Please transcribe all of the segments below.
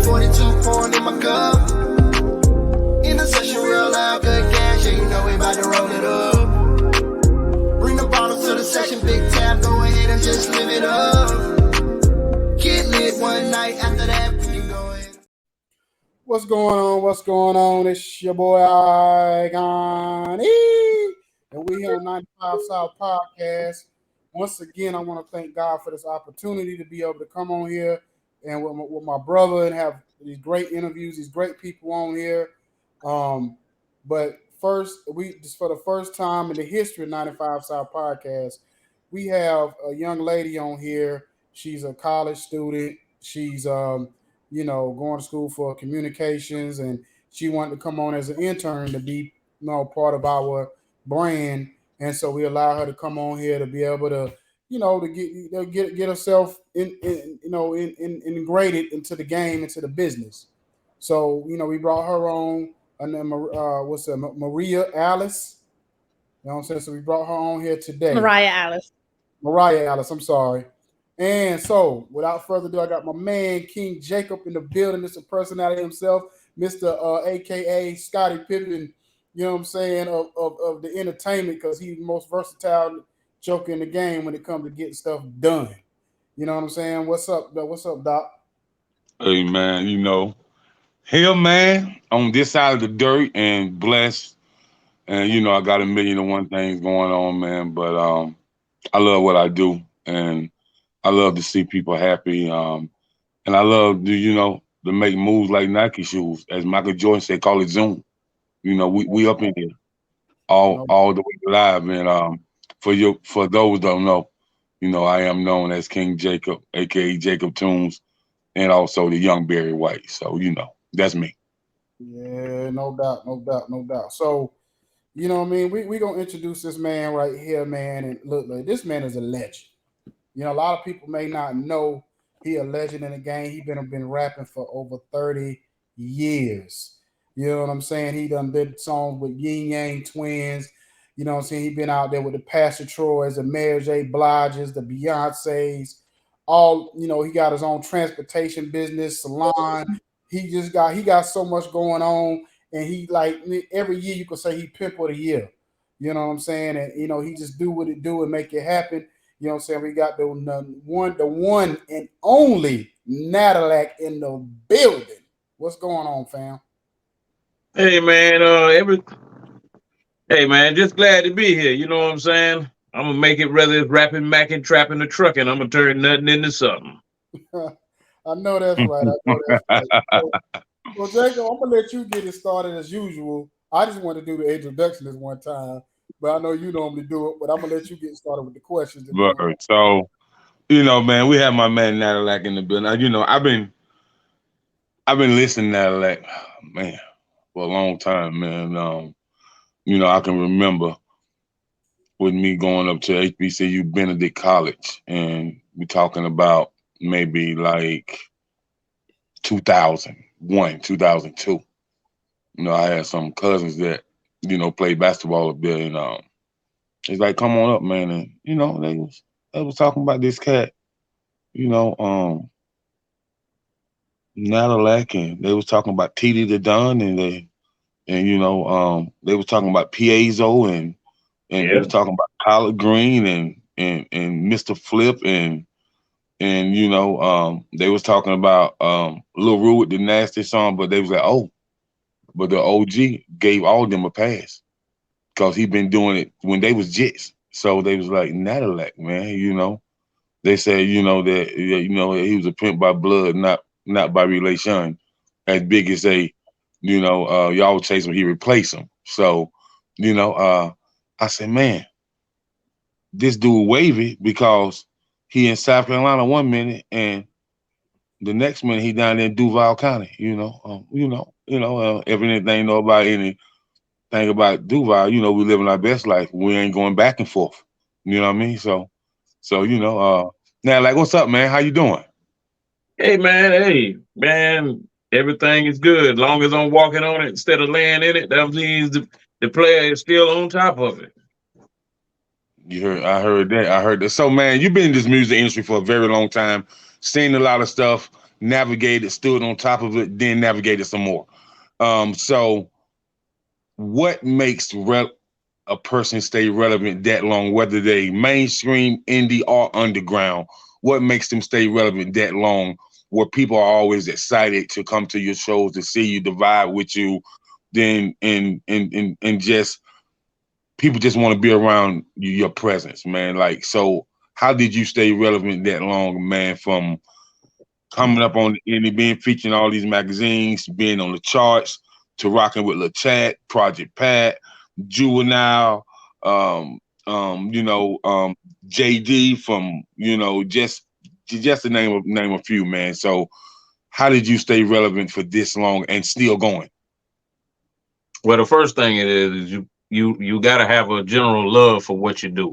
42 pouring in my cup. In the session, real loud, good gas, yeah, you know we about to roll it up. Bring the bottles to the session, big tab, go ahead and just live it up. Get lit one night, after that, we can go ahead. What's going on? What's going on? It's your boy Icon E, and we here on 95 South Podcast. Once again, I want to thank God for this opportunity to be able to come on here and with my brother and have these great interviews, these great people on here. But first, just for the first time in the history of 95 South Podcast, we have a young lady on here. She's a college student. She's going to school for communications, and she wanted to come on as an intern to be, part of our brand. And so we allow her to come on here to be able to, to get herself integrated into the game, into the business. So, we brought her on, Maria Alice. You know what I'm saying? So we brought her on here today. Mariah Alice, I'm sorry. And so, without further ado, I got my man King Jacob in the building. This is a personality himself, Mr. AKA Scottie Pippen, you know what I'm saying, of the entertainment, because he's the most versatile joker in the game when it comes to getting stuff done. You know what I'm saying? What's up, Doc? Hey, man, here, man, on this side of the dirt and blessed. And, I got 1,000,001 things going on, man. But I love what I do. And I love to see people happy. And I love to make moves like Nike shoes. As Michael Jordan said, call it Zoom. We up in here all the way live. And for those who don't know, I am known as King Jacob, aka Jacob Tunes, and also the young Barry White. So, that's me. Yeah, no doubt. So, what I mean? We're going to introduce this man right here, man. And look, this man is a legend. A lot of people may not know he a legend in the game. He been rapping for over 30 years. You know what I'm saying? He done did songs with Yin Yang Twins. You know what I'm saying? He been out there with the Pastor Troys, the Mary J. Bliges, the Beyoncés. All, he got his own transportation business, salon. He got so much going on. And he, like, every year you could say he Pimp of the Year. You know what I'm saying? And, he just do what it do and make it happen. You know what I'm saying? We got the one and only Natalac in the building. What's going on, fam? Hey, man. Hey, man, just glad to be here. You know what I'm saying? I'm going to make it, whether it's rapping, macking, trapping, or trucking. I'm going to turn nothing into something. I know that's right. Well, Jacob, I'm going to let you get it started as usual. I just want to do the introduction this one time. But I know you normally do it, but I'm gonna let you get started with the questions. So, man, we have my man Natalac in the building. Now, I've been listening to Natalac, man, for a long time, man. I can remember with me going up to HBCU Benedict College, and we're talking about maybe like 2001, 2002. I had some cousins that played basketball up there, and it's like, come on up, man. And they was talking about this cat, Natalac, and they was talking about TD the Don, and they was talking about Piezo, and they was talking about Collard Green and Mr. Flip, and they was talking about Lil Rue with the nasty song, but they was like, oh. But the OG gave all of them a pass because he been doing it when they was Jits. So they was like, Natalac, man, They said, that he was a pimp by blood, not by relation. As big as y'all chase him, he replaced him. So, I said, man, this dude wavy because he in South Carolina one minute and the next minute he down there in Duval County, if anything know about anything about Duval, we living our best life. We ain't going back and forth. You know what I mean? So now, like, what's up, man? How you doing? Hey, man, everything is good. As long as I'm walking on it instead of laying in it, that means the player is still on top of it. I heard that. So, man, you've been in this music industry for a very long time, seen a lot of stuff. navigated, stood on top of it, then navigated some more. So what makes a person stay relevant that long, whether they mainstream, indie, or underground? What makes them stay relevant that long, where people are always excited to come to your shows, to see you, to vibe with you, then and just people just want to be around you, your presence, man. Like, so how did you stay relevant that long, man, from coming up on indie, being featured in all these magazines, being on the charts, to rocking with Lil Chat, Project Pat, Juvenile, JD from, just to name a few, man. So how did you stay relevant for this long and still going? Well, the first thing it is you got to have a general love for what you do.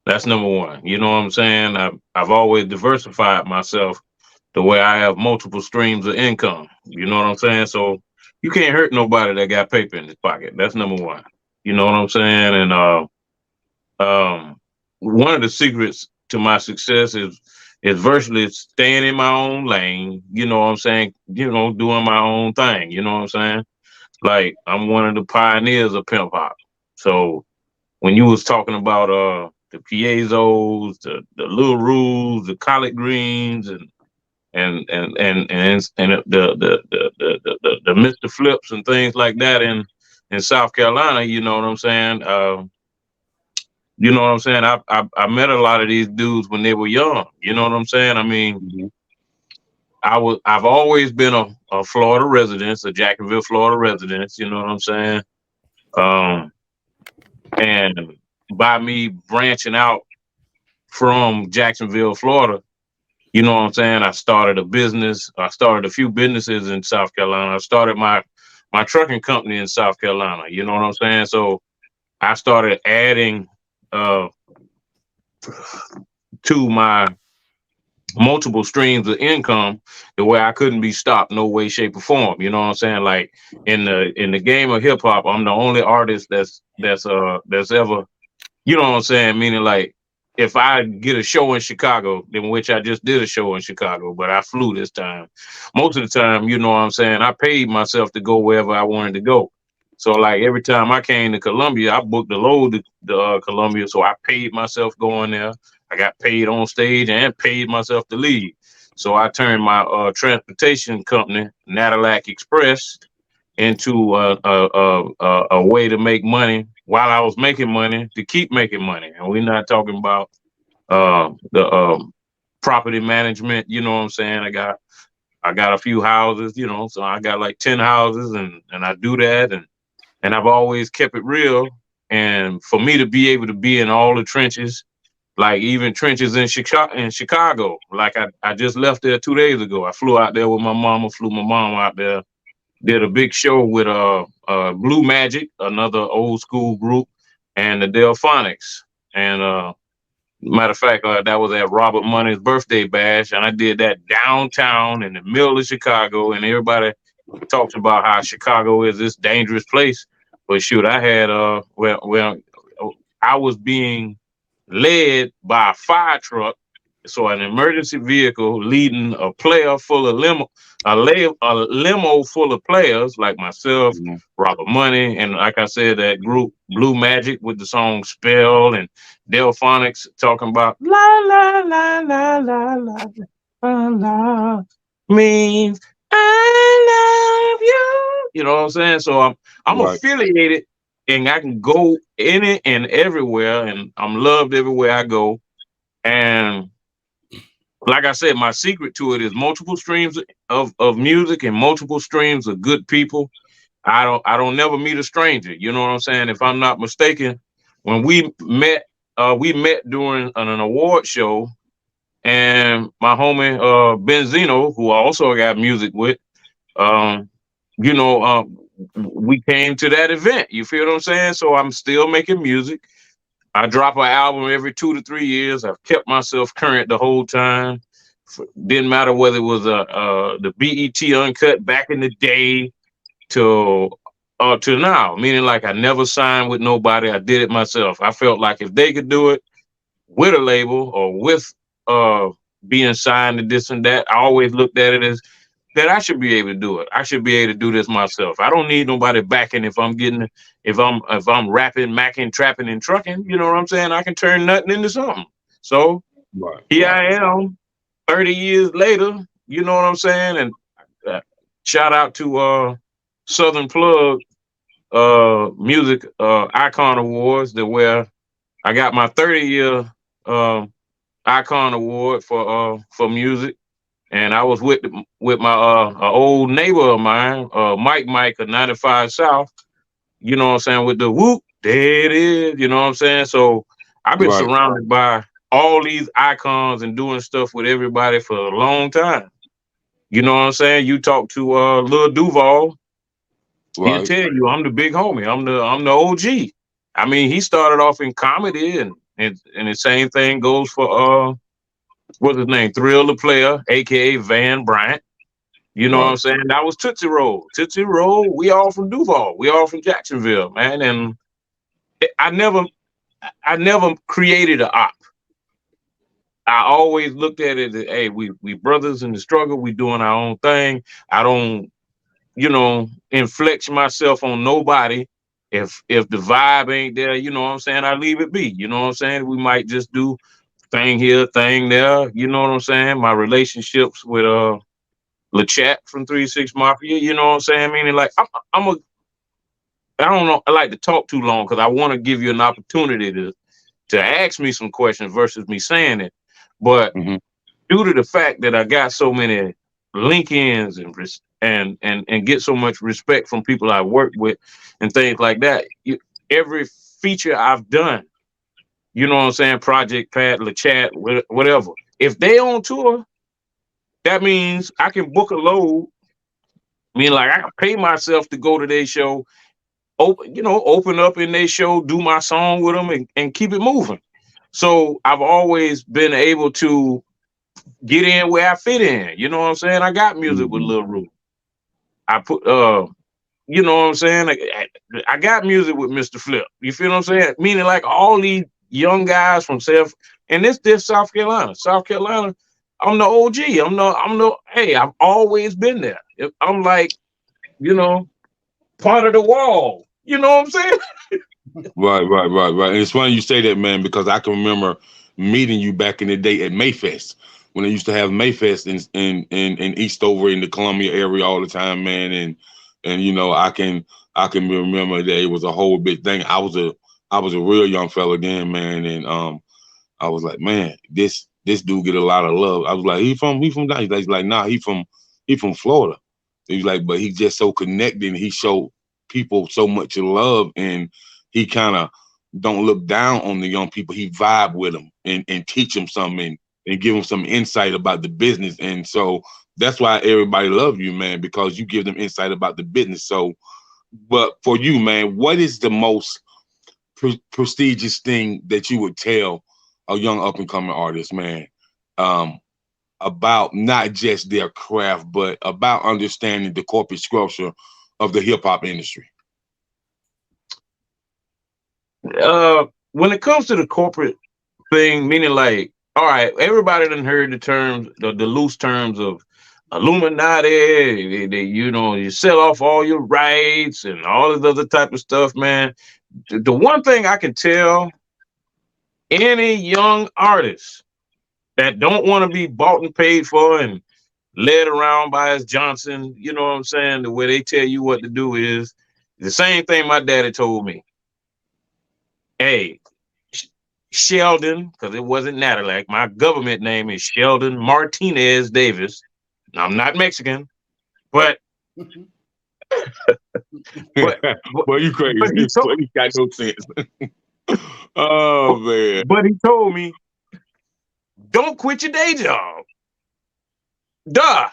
That's number one. You know what I'm saying? I've always diversified myself the way I have multiple streams of income. You know what I'm saying? So you can't hurt nobody that got paper in his pocket. That's number one. You know what I'm saying? And one of the secrets to my success is virtually staying in my own lane. You know what I'm saying? Doing my own thing. You know what I'm saying? Like, I'm one of the pioneers of Pimp Hop. So when you was talking about the Piezos, the Little Rules, the Collard Greens, and the Mr. Flips and things like that in South Carolina, you know what I'm saying? You know what I'm saying? I met a lot of these dudes when they were young. You know what I'm saying? I mean, I've always been a Florida resident, a Jacksonville, Florida resident. You know what I'm saying? And by me branching out from Jacksonville, Florida, you know what I'm saying, I started a business. I started a few businesses in South Carolina. I started my trucking company in South Carolina. You know what I'm saying? So I started adding to my multiple streams of income the way I couldn't be stopped, no way, shape, or form. You know what I'm saying? Like, in the game of hip hop, I'm the only artist that's ever, you know what I'm saying? Meaning, like, if I get a show in Chicago, in which I just did a show in Chicago, but I flew this time. Most of the time, you know what I'm saying, I paid myself to go wherever I wanted to go. So, like, every time I came to Columbia, I booked a load to Columbia, so I paid myself going there. I got paid on stage and paid myself to leave. So I turned my transportation company, Natalac Express, into a way to make money while I was making money to keep making money. And we're not talking about the property management. You know what I'm saying? I got a few houses, you know, so I got like 10 houses, and I do that, and I've always kept it real. And for me to be able to be in all the trenches, like even trenches in Chicago, like I just left there 2 days ago. I flew out there with my mama, flew my mom out there, did a big show with Blue Magic, another old school group, and the Delphonics. And matter of fact, that was at Robert Money's birthday bash, and I did that downtown in the middle of Chicago. And everybody talks about how Chicago is this dangerous place, but shoot, I had I was being led by a fire truck, so an emergency vehicle leading a player full of a limo full of players like myself, Robert Money, and like I said, that group Blue Magic with the song Spell, and Delphonics talking about la la la la la la la la means I love you. You know what I'm saying? So I'm Right. affiliated, and I can go in it and everywhere, and I'm loved everywhere I go. And like I said, my secret to it is multiple streams of music and multiple streams of good people. I don't never meet a stranger. You know what I'm saying? If I'm not mistaken, when we met during an award show, and my homie Benzino, who I also got music with, we came to that event. You feel what I'm saying? So I'm still making music. I drop an album every 2 to 3 years. I've kept myself current the whole time. Didn't matter whether it was the BET Uncut back in the day to now. Meaning, like, I never signed with nobody. I did it myself. I felt like if they could do it with a label or with being signed to this and that. I always looked at it as that I should be able to do it. I should be able to do this myself. I don't need nobody backing if I'm rapping, macking, trapping, and trucking. You know what I'm saying? I can turn nothing into something. So Right. here I am, 30 years later. You know what I'm saying? And shout out to Southern Plug Music Icon Awards, that where I got my 30-year Icon Award for music. And I was with my a old neighbor of mine, Mike of 95 South, you know what I'm saying, with the whoop, there it is, you know what I'm saying? So I've been Right. surrounded by all these icons and doing stuff with everybody for a long time. You know what I'm saying? You talk to Lil Duval, he'll Right. tell you I'm the big homie. I'm the OG. I mean, he started off in comedy, and the same thing goes for what's his name? Thrill the Player, aka Van Bryant. You know what I'm Right. saying? That was Tootsie Roll. Tootsie Roll, we all from Duval. We all from Jacksonville, man. And I never created an op. I always looked at it as, hey, we brothers in the struggle, we doing our own thing. I don't, inflex myself on nobody. If the vibe ain't there, you know what I'm saying, I leave it be. You know what I'm saying? We might just do thing here, thing there. You know what I'm saying? My relationships with LeChat from 3-6 Mafia, you know what I'm saying? Meaning, like, I don't know, I like to talk too long because I want to give you an opportunity to ask me some questions versus me saying it. But Mm-hmm. due to the fact that I got so many link-ins and get so much respect from people I work with and things like that, every feature I've done, you know what I'm saying, Project Pat, LeChat, whatever, if they on tour, that means I can book a load. I mean, like, I can pay myself to go to their show, open up in their show, do my song with them, and keep it moving. So I've always been able to get in where I fit in. You know what I'm saying? I got music with Lil Ru. I put, you know what I'm saying? Like, I got music with Mr. Flip. You feel what I'm saying? Meaning, like, all these young guys from and this South Carolina. South Carolina, I'm the OG. Hey, I've always been there. I'm like, part of the wall. You know what I'm saying? Right. And it's funny you say that, man, because I can remember meeting you back in the day at Mayfest when they used to have Mayfest in Eastover in the Columbia area all the time, man. And I can remember that it was a whole big thing. I was a real young fella then, man, and I was like, man, this dude get a lot of love. I was like, he from down. He's like, nah, he from Florida. He's like, but he just so connected. And he showed people so much love, and he kind of don't look down on the young people. He vibe with them and teach them something and give them some insight about the business. And so that's why everybody love you, man, because you give them insight about the business. So, but for you, man, what is the most prestigious thing that you would tell a young up and coming artist, man, about not just their craft, but about understanding the corporate structure of the hip hop industry? When it comes to the corporate thing, meaning, like, all right, everybody done heard the terms, the loose terms of Illuminati. You sell off all your rights and all this other type of stuff, man. The one thing I can tell any young artist that don't want to be bought and paid for and led around by his Johnson, you know what I'm saying, the way they tell you what to do is the same thing my daddy told me. Hey, Sheldon, because it wasn't Natalac. My government name is Sheldon Martinez Davis. I'm not Mexican, but Well, you crazy. but he told, You got no sense. Oh man. But he told me, don't quit your day job. Duh.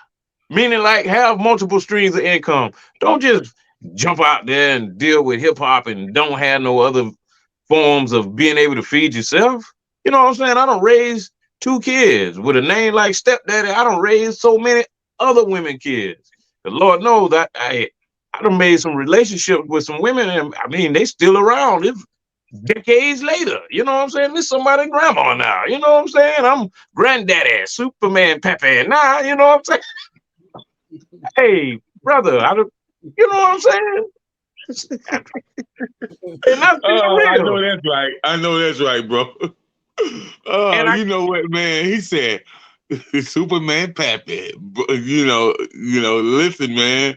Meaning, like, have multiple streams of income. Don't just jump out there and deal with hip hop and don't have no other forms of being able to feed yourself. You know what I'm saying? I don't raise 2 kids with a name like Stepdaddy. I don't raise so many other women kids. The Lord knows that I done made some relationships with some women, and I mean, they still around. decades later. You know what I'm saying? This somebody grandma now. You know what I'm saying? I'm granddaddy, Superman, Pepe. Nah, you know what I'm saying? Hey, brother, you know what I'm saying? And that's being I know real. that's right. I know that's right, bro. Oh, And I you know what, man? He said, Superman Pappy. Listen, man.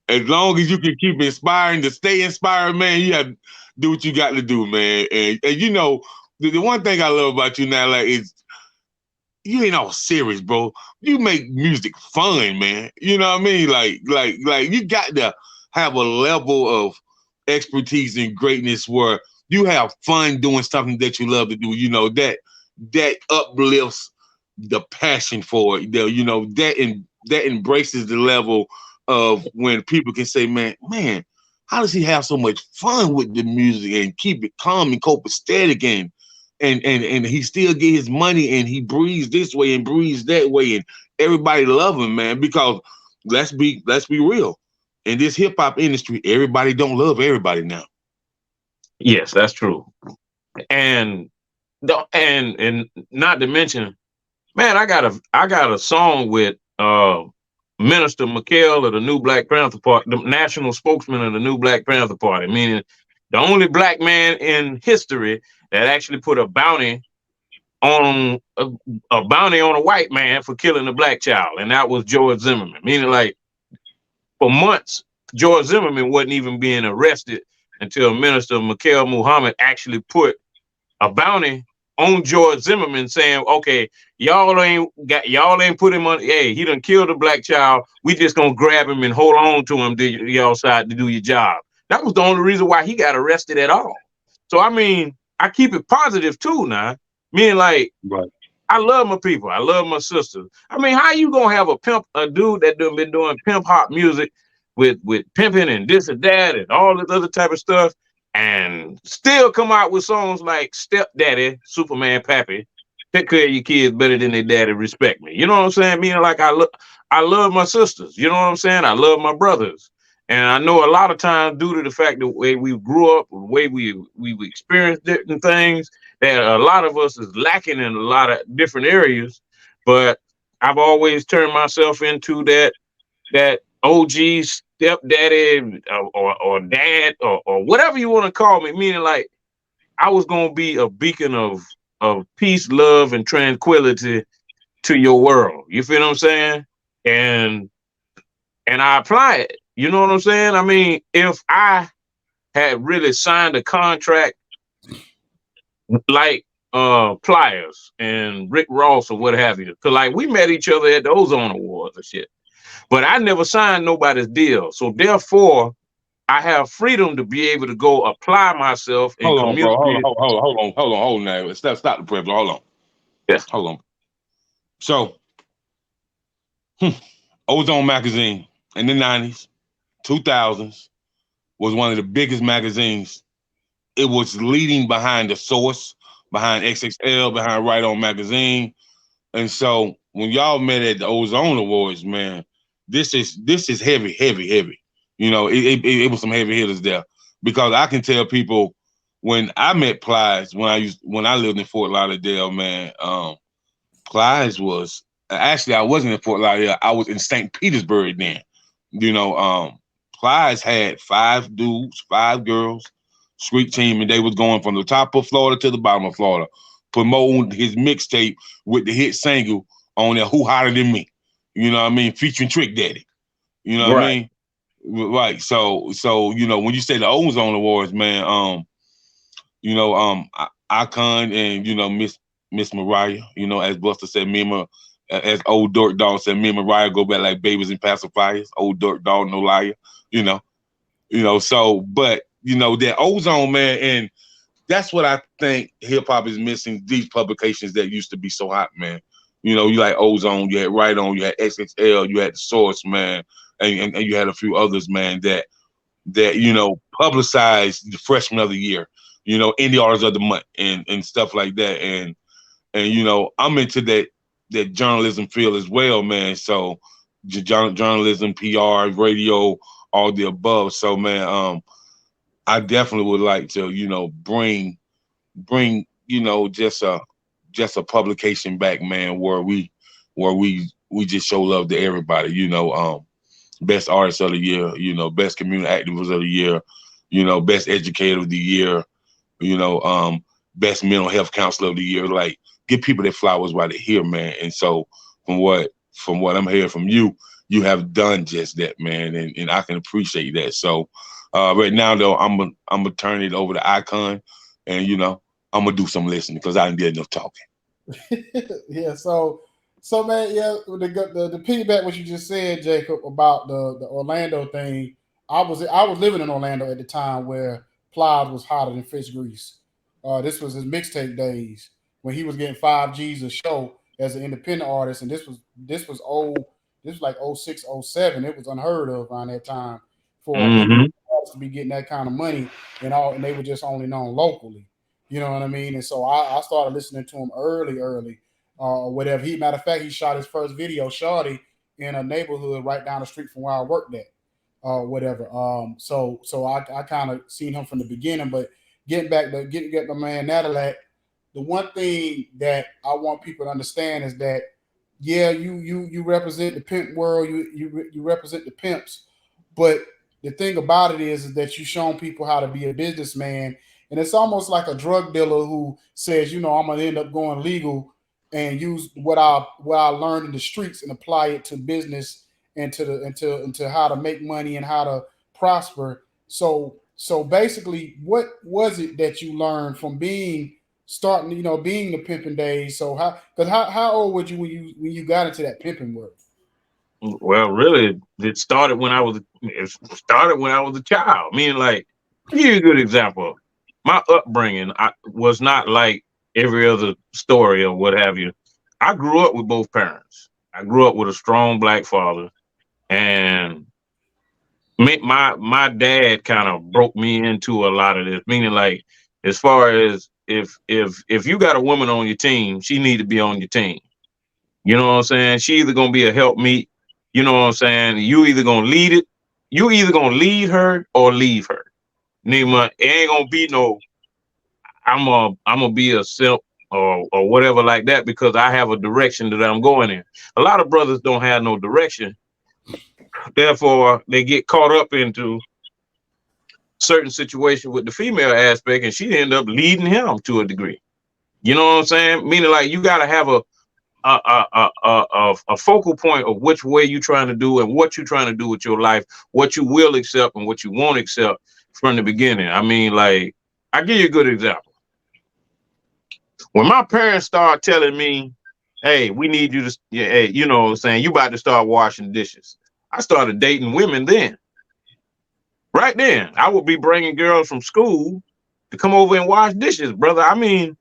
As long as you can keep inspiring to stay inspired, man, you have to do what you got to do, man. And you know, the one thing I love about you now, like, is you ain't all serious, bro. You make music fun, man. You know what I mean? Like you got to have a level of expertise and greatness where you have fun doing something that you love to do. You know, that uplifts the passion for it. That embraces the level of when people can say, man, how does he have so much fun with the music and keep it calm and copacetic and he still get his money and he breathes this way and breathes that way and everybody love him, man, because let's be real. In this hip hop industry, everybody don't love everybody now. yes, that's true. And and not to mention, man, I got a song with Minister McKell of the New Black Panther Party, the national spokesman of the New Black Panther Party, meaning the only black man in history that actually put a bounty on a white man for killing a black child, and that was George Zimmerman. Meaning, like, for months, George Zimmerman wasn't even being arrested until Minister McKell Muhammad actually put a bounty on George Zimmerman, saying, "Okay, y'all ain't put him on. Hey, he done killed a black child. We just gonna grab him and hold on to him till y'all side to do your job." That was the only reason why he got arrested at all. So I mean, I keep it positive too now. Meaning, like, Right. I love my people. I love my sisters. I mean, how you gonna have a dude that done been doing pimp hop music with pimping and this and that and all this other type of stuff, and still come out with songs like Stepdaddy, Superman Pappy, take care of your kids better than their daddy, respect me. You know what I'm saying? Meaning, like, I love my sisters. You know what I'm saying? I love my brothers. And I know a lot of times, due to the fact the way we grew up, the way we experienced different things, that a lot of us is lacking in a lot of different areas. But I've always turned myself into that OG stepdaddy or dad or whatever you want to call me. Meaning, like, I was gonna be a beacon of peace, love, and tranquility to your world. You feel what I'm saying? And I apply it. You know what I'm saying? I mean, if I had really signed a contract like Pliers and Rick Ross or what have you, because, like, we met each other at the Ozone Awards and shit, but I never signed nobody's deal. So therefore, I have freedom to be able to go apply myself and Hold on, bro. communicate. Hold on now. Stop the prep. Hold on. Yeah. Hold on. So, Ozone magazine in the 90s, 2000s was one of the biggest magazines. It was leading behind The Source, behind XXL, behind Right On magazine. And so when y'all met at the Ozone Awards, man, this is heavy. You know, it was some heavy hitters there, because I can tell people when I met Plies when I lived in Fort Lauderdale, man. Plies was actually, I wasn't in Fort Lauderdale. I was in St. Petersburg then. You know, Plies had 5 dudes, 5 girls, street team, and they was going from the top of Florida to the bottom of Florida, promoting his mixtape with the hit single on there, "Who Hotter Than Me." You know what I mean? Featuring Trick Daddy. You know what I mean? Right. So you know, when you say the Ozone Awards, man, Icon and, you know, Miss Mariah, you know, as Buster said, as Old Dirt Dog said, me and Mariah go back like babies and pacifiers. Old Dirt Dog, no liar. You know. So, but you know, that Ozone, man, and that's what I think hip hop is missing. These publications that used to be so hot, man. You know, you like Ozone, you had Right On, you had XXL, you had The Source, man, and you had a few others, man, that you know, publicized the freshman of the year, you know, indie artists of the month and stuff like that. And you know, I'm into that journalism field as well, man. So journalism, PR, radio, all the above. So, man, I definitely would like to, you know, bring, you know, just a publication back, man, where we just show love to everybody, you know, best artist of the year, you know, best community activist of the year, you know, best educator of the year, you know, best mental health counselor of the year. Like, give people their flowers while they're here, man. And so from what I'm hearing from you, you have done just that, man, and I can appreciate that. So right now though, I'm gonna turn it over to Icon, and you know, I'm gonna do some listening because I didn't get enough talking. Yeah, so man, yeah, the piggyback what you just said, Jacob, about the Orlando thing. I was living in Orlando at the time where Plies was hotter than fish grease. This was his mixtape days when he was getting 5Gs a show as an independent artist, and this was like 06, 07. It was unheard of around that time for an independent artist to be getting that kind of money, and they were just only known locally. You know what I mean? And so I started listening to him early, whatever. Matter of fact, he shot his first video, Shawty, in a neighborhood right down the street from where I worked at, whatever. So I kind of seen him from the beginning, but getting to my man Natalac, the one thing that I want people to understand is that, yeah, you represent the pimp world, you represent the pimps, but the thing about it is that you've shown people how to be a businessman. And it's almost like a drug dealer who says, you know, I'm gonna end up going legal and use what I learned in the streets and apply it to business and into how to make money and how to prosper. So basically, what was it that you learned from being the pimping days? So how old were you when you got into that pimping world? Well, really, it started when I was a child. Meaning, like, I'll give you a good example. My upbringing was not like every other story or what have you. I grew up with both parents. I grew up with a strong black father, and my dad kind of broke me into a lot of this. Meaning, like, as far as if you got a woman on your team, she need to be on your team. You know what I'm saying? She either gonna be a helpmeet. You know what I'm saying? You either gonna lead it. You either gonna lead her or leave her. Nima, it ain't gonna be no. I'm gonna be a simp or whatever like that because I have a direction that I'm going in. A lot of brothers don't have no direction. Therefore, they get caught up into certain situation with the female aspect, and she end up leading him to a degree. You know what I'm saying? Meaning, like, you gotta have a focal point of which way you're trying to do and what you're trying to do with your life, what you will accept and what you won't accept from the beginning. I mean, like, I give you a good example. When my parents started telling me, hey, we need you to, hey, you know what I'm saying, you about to start washing dishes. I started dating women then. Right then, I would be bringing girls from school to come over and wash dishes, brother. I mean,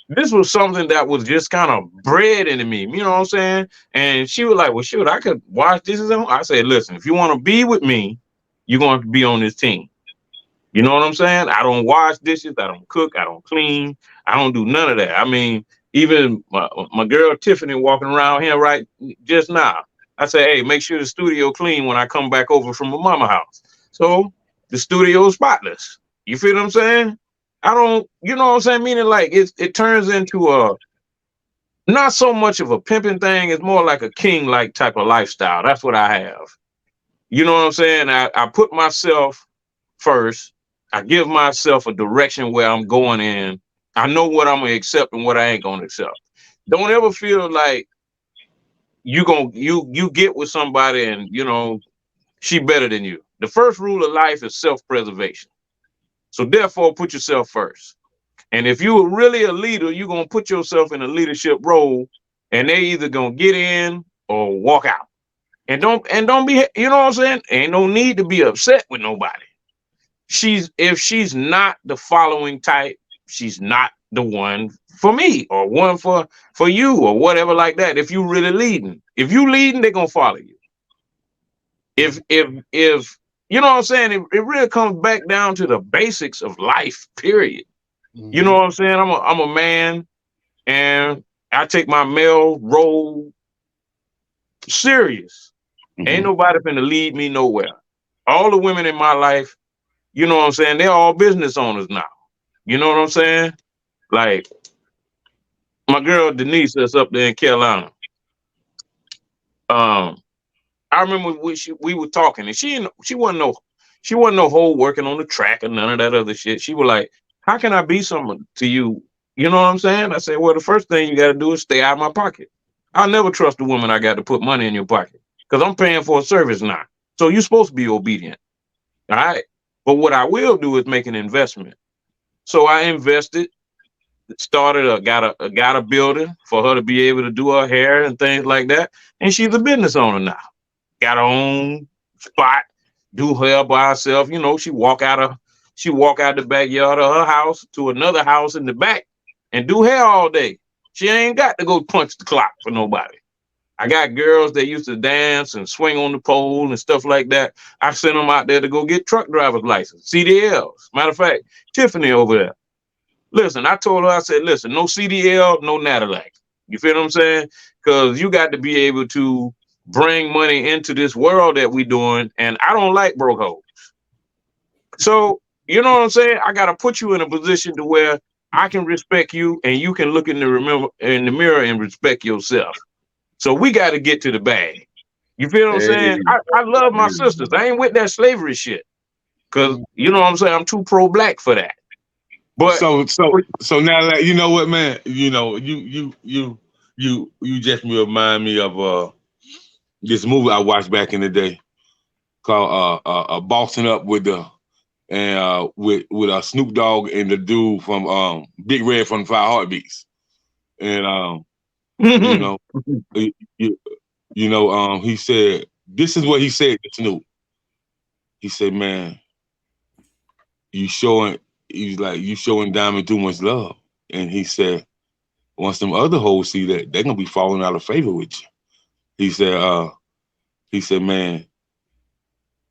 this was something that was just kind of bred into me. You know what I'm saying? And she was like, well, shoot, I could wash dishes. I said, listen, if you want to be with me, you're going to be on this team. You know what I'm saying? I don't wash dishes. I don't cook. I don't clean. I don't do none of that. I mean, even my girl Tiffany walking around here right just now. I say, hey, make sure the studio clean when I come back over from my mama house. So the studio is spotless. You feel what I'm saying? I don't, you know what I'm saying? Meaning, like, it turns into a not so much of a pimping thing. It's more like a king-like type of lifestyle. That's what I have. You know what I'm saying? I put myself first. I give myself a direction where I'm going in. I know what I'm gonna accept and what I ain't gonna accept. Don't ever feel like you get with somebody and, you know, she better than you. The first rule of life is self-preservation. So therefore, put yourself first. And if you are really a leader, you're gonna put yourself in a leadership role, and they either gonna get in or walk out. And don't be, you know what I'm saying? Ain't no need to be upset with nobody. If she's not the following type, she's not the one for me or one for you or whatever like that. If you really leading, they're gonna follow you. If you know what I'm saying, it really comes back down to the basics of life, period. Mm-hmm. You know what I'm saying? I'm a man, and I take my male role serious. Mm-hmm. Ain't nobody finna lead me nowhere. All the women in my life You know what I'm saying? They're all business owners now. You know what I'm saying? Like my girl Denise that's up there in Carolina. I remember we were talking, and she wasn't no hoe working on the track or none of that other shit. She was like, "How can I be someone to you?" You know what I'm saying? I said, "Well, the first thing you got to do is stay out of my pocket. I'll never trust a woman I got to put money in your pocket because I'm paying for a service now. So you're supposed to be obedient, all right? But what I will do is make an investment. So I invested, got a building for her to be able to do her hair and things like that, and she's a business owner now. Got her own spot, do hair by herself. You know, she walk out the backyard of her house to another house in the back and do hair all day. She ain't got to go punch the clock for nobody. I got girls that used to dance and swing on the pole and stuff like that. I sent them out there to go get truck driver's license, CDLs. Matter of fact, Tiffany over there. Listen, I told her, I said, listen, no CDL, no Natalac. You feel what I'm saying? Because you got to be able to bring money into this world that we doing, and I don't like broke hoes. So, you know what I'm saying? I got to put you in a position to where I can respect you, and you can look in the mirror and respect yourself. So we got to get to the bag. You feel what I'm saying? I love my sisters. I ain't with that slavery shit. Because, you know what I'm saying? I'm too pro-black for that. But so now, like, you know what, man? You know, you just remind me of this movie I watched back in the day called Bossing Up with Snoop Dogg and the dude from Big Red from 5 Heartbeats. And he said, this is what he said to Snoop. He said, man, you showing Diamond too much love. And he said, once them other hoes see that, they're gonna be falling out of favor with you. He said, man,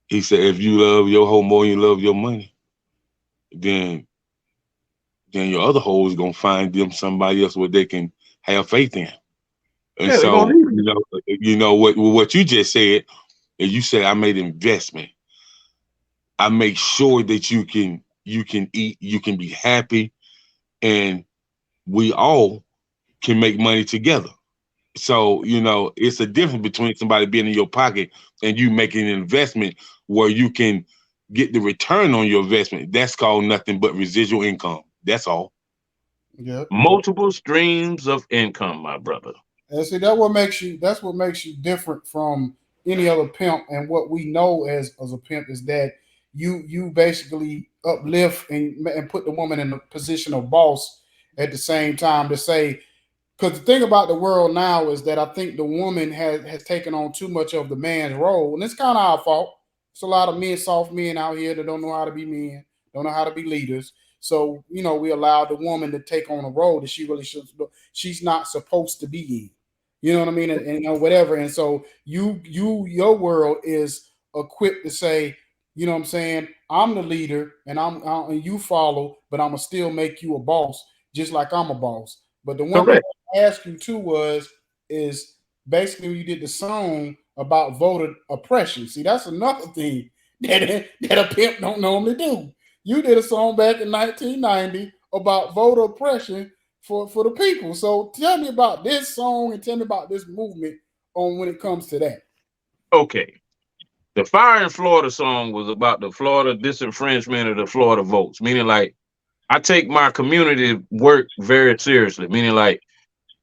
if you love your hoe more than you love your money, then your other hoes gonna find them somebody else where they can have faith in. And so, what you just said, is you said I made an investment. I make sure that you can eat, you can be happy, and we all can make money together. So, it's a difference between somebody being in your pocket and you making an investment where you can get the return on your investment. That's called nothing but residual income. That's all. Yeah. Multiple streams of income, my brother. And see, that's what makes you different from any other pimp. And what we know as a pimp is that you basically uplift and put the woman in the position of boss at the same time to say, because the thing about the world now is that I think the woman has taken on too much of the man's role, and it's kind of our fault. It's a lot of men, soft men out here that don't know how to be men, don't know how to be leaders. So we allow the woman to take on a role that she's not supposed to be in. You know what I mean? And whatever. And so your world is equipped to say, you know what I'm saying, I'm the leader and you follow, but I'm gonna still make you a boss, just like I'm a boss. But the one thing I asked you too is basically you did the song about voter oppression. See, that's another thing that a pimp don't normally do. You did a song back in 1990 about voter oppression for the people. So tell me about this song and tell me about this movement on when it comes to that. Okay. The Fire in Florida song was about the Florida disenfranchisement of the Florida votes, meaning like I take my community work very seriously, meaning like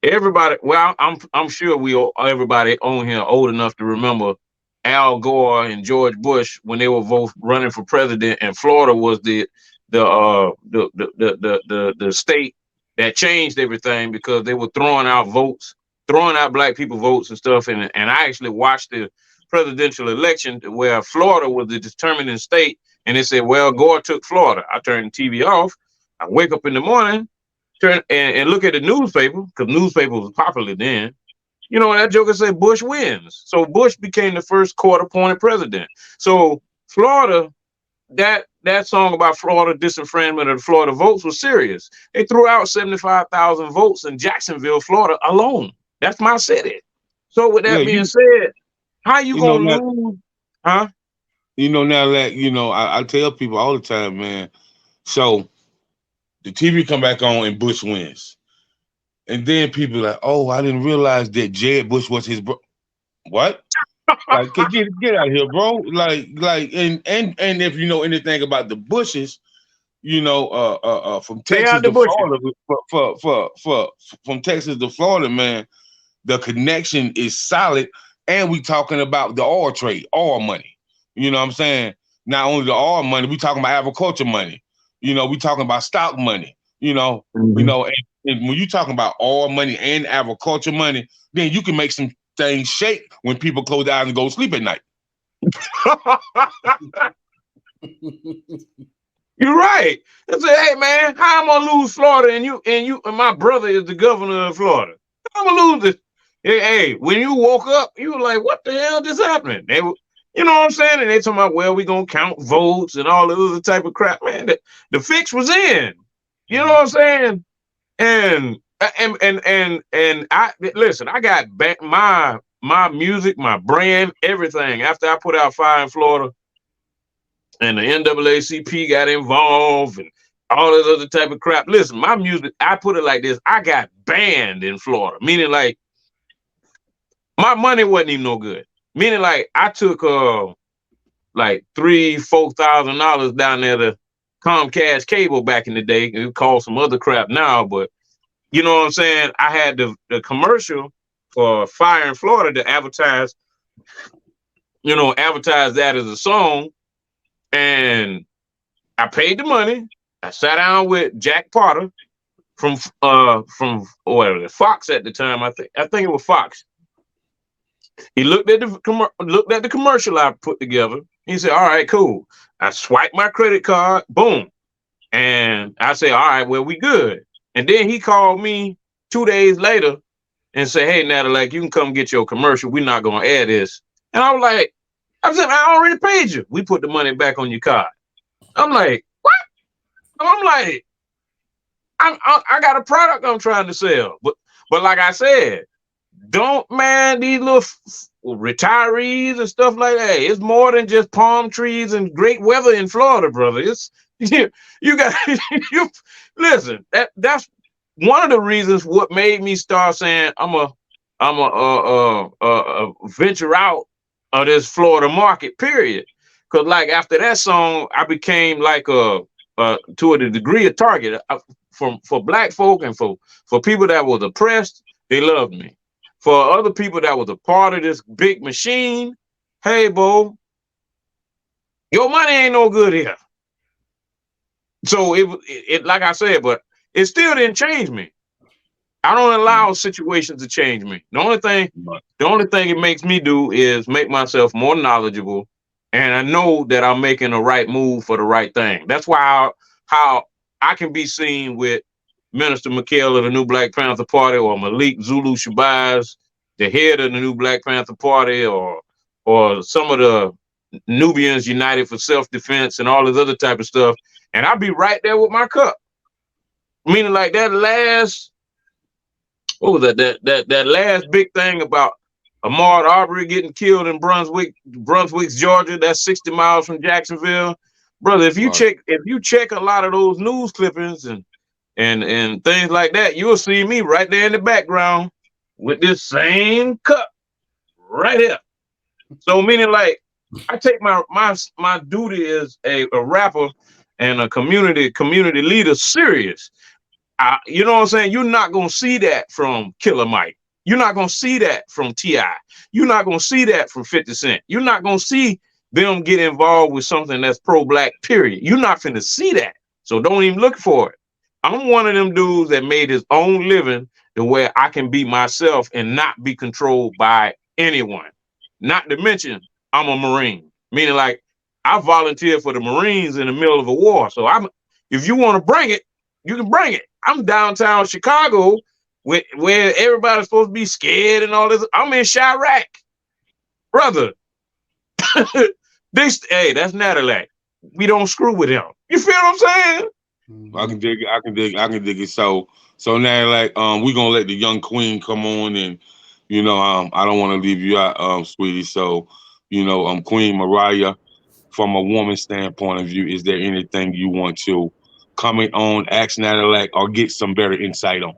everybody. Well, I'm sure everybody on here old enough to remember Al Gore and George Bush when they were both running for president, and Florida was the state that changed everything because they were throwing out black people votes and stuff. And I actually watched the presidential election where Florida was the determining state, and they said, well, Gore took Florida. I turned the TV off. I wake up in the morning, turn and look at the newspaper, because newspaper was popular then. That joker said Bush wins. So Bush became the first court-appointed president. So Florida, that song about Florida disenfranchisement of the Florida votes was serious. They threw out 75,000 votes in Jacksonville, Florida alone. That's my city. So with that being said, how you gonna lose? Huh? You know, now that you know, I tell people all the time, man. So the TV come back on and Bush wins, and then people like, oh, I didn't realize that Jeb Bush was his bro. What? Like, get out of here, bro. Like, and if you know anything about the Bushes, you know, from Stay Texas out the to bushes. Florida, for from Texas to Florida, man, the connection is solid, and we talking about the oil trade, oil money. You know what I'm saying? Not only the oil money, we talking about agriculture money. You know, we talking about stock money. You know, and when you talking about oil money and agriculture money, then you can make some things shake when people close their eyes and go to sleep at night. You're right. I say, hey man, how I'm gonna lose Florida and my brother is the governor of Florida? How I'm gonna lose this? Hey, when you woke up, you were like, what the hell is happening? They were, you know what I'm saying? And they talking about, well, we gonna count votes and all the other type of crap. Man, the fix was in. You know what I'm saying? And I listen, I got back my music, my brand, everything after I put out Fire in Florida. And the NAACP got involved and all this other type of crap. Listen, my music, I put it like this. I got banned in Florida, meaning like my money wasn't even no good. Meaning like I took like $3,000-4,000 down there to Comcast cable back in the day. It would call some other crap now, but you know what I'm saying? I had the commercial for Fire in Florida to advertise, advertise that as a song. And I paid the money. I sat down with Jack Potter from whatever Fox at the time. I think it was Fox. He looked at the commercial I put together. He said, "All right, cool." I swiped my credit card, boom, and I said, "All right, well, we good." And then he called me 2 days later and said, "Hey, Natalac, you can come get your commercial. We're not gonna air this." And I was like, I already paid you. We put the money back on your card. I'm like, what? I'm like, I got a product I'm trying to sell. But like I said, don't, man, these little retirees and stuff like that. It's more than just palm trees and great weather in Florida, brother. It's you got you listen. That's one of the reasons what made me start saying I'm a venture out of this Florida market, period. Because like after that song, I became like to a degree a target for black folk and for people that was oppressed. They loved me. For other people that was a part of this big machine, hey, bo, your money ain't no good here. So it like I said, but it still didn't change me. I don't allow situations to change me. The only thing it makes me do is make myself more knowledgeable, and I know that I'm making the right move for the right thing. That's why how I can be seen with Minister McKell of the New Black Panther Party, or Malik Zulu Shabazz, the head of the New Black Panther Party, or some of the Nubians United for Self-Defense and all this other type of stuff, and I'll be right there with my cup. Meaning like that last. What was that last big thing about Ahmaud Arbery getting killed in Brunswick, Georgia? That's 60 miles from Jacksonville, brother. If you check a lot of those news clippings and things like that, you'll see me right there in the background with this same cup right here. So meaning like I take my duty as a rapper and a community leader serious. You know what I'm saying? You're not going to see that from Killer Mike. You're not going to see that from T.I. You're not going to see that from 50 Cent. You're not going to see them get involved with something that's pro-black, period. You're not finna see that. So don't even look for it. I'm one of them dudes that made his own living to where I can be myself and not be controlled by anyone. Not to mention, I'm a Marine. Meaning like, I volunteered for the Marines in the middle of a war. So if you want to bring it, you can bring it. I'm downtown Chicago where everybody's supposed to be scared and all this. I'm in Chirac, brother. Hey, that's Natalac. We don't screw with him. You feel what I'm saying? I can dig it. So now like we're gonna let the young queen come on, and I don't want to leave you out, sweetie. So Queen Mariah from a woman's standpoint of view, is there anything you want to comment on, ask Natalac, or get some better insight on?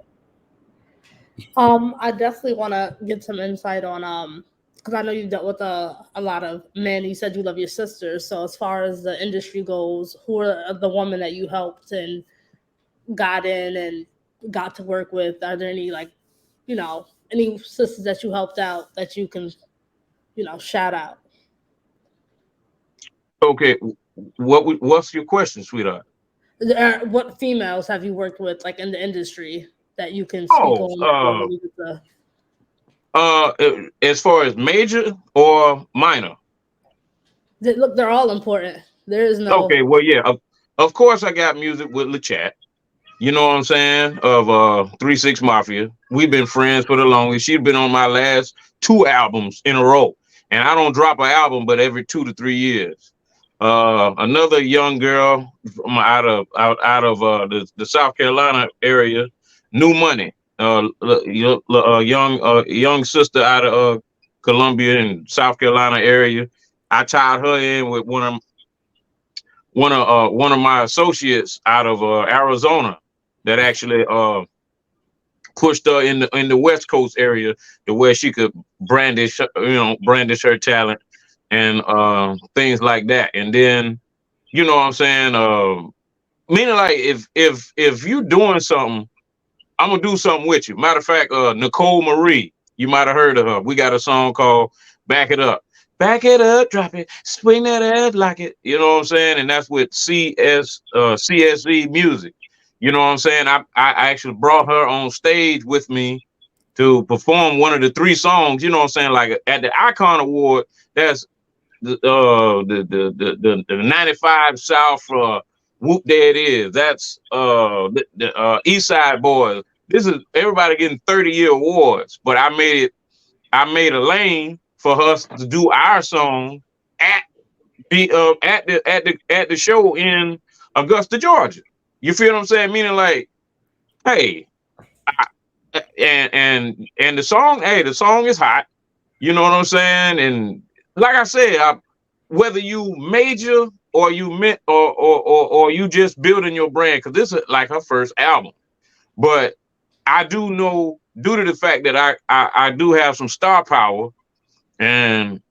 I definitely want to get some insight on because I know you've dealt with a lot of men. You said you love your sisters, so as far as the industry goes, who are the women that you helped and got in and got to work with? Are there any, like, you know, any sisters that you helped out that you can, you know, shout out? Okay, what's your question, sweetheart? What females have you worked with, like, in the industry that you can speak on? As far as major or minor? Look, they're all important. There is no. Okay, well, yeah, of course I got music with LeChat. You know what I'm saying? Of 3-6 Mafia. We've been friends for the longest. She's been on my last 2 albums in a row. And I don't drop an album but every 2 to 3 years. Another young girl from out of the South Carolina area, New Money. Young sister out of Columbia and South Carolina area. I tied her in with one of my associates out of Arizona that actually pushed her in the West Coast area to where she could brandish her talent and things like that. And then, you know what I'm saying, meaning, like, if you doing something, I'm gonna do something with you. Matter of fact, Nicole Marie, you might have heard of her. We got a song called Back It Up. Back it up, drop it, swing that ass like it. You know what I'm saying? And that's with CSE Music. You know what I'm saying? I actually brought her on stage with me to perform one of the 3 songs. You know what I'm saying? Like at the Icon Award, that's the 95 South Whoop There It Is. That's the East Side Boys. This is everybody getting 30-year awards, but I made a lane for us to do our song at the show in Augusta, Georgia. You feel what I'm saying? Meaning, like, hey, and the song, the song is hot. You know what I'm saying? And like I said, whether you major or you or you just building your brand, because this is like her first album, but I do know, due to the fact that I do have some star power. And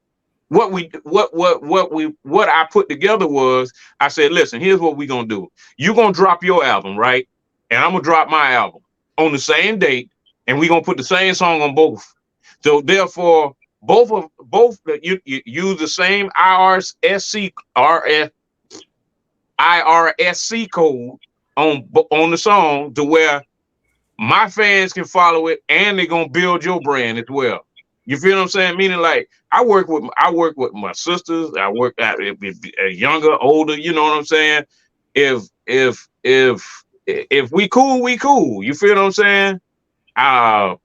what I put together was, I said, listen, here's what we're gonna do. You're gonna drop your album, right? And I'm gonna drop my album on the same date, and we're gonna put the same song on both. So therefore, you use the same IRSC code on the song, to where my fans can follow it and they're gonna build your brand as well. You feel what I'm saying? Meaning, like, I work with my sisters. I work at younger, older. You know what I'm saying? If we cool, we cool. You feel what I'm saying? Yeah,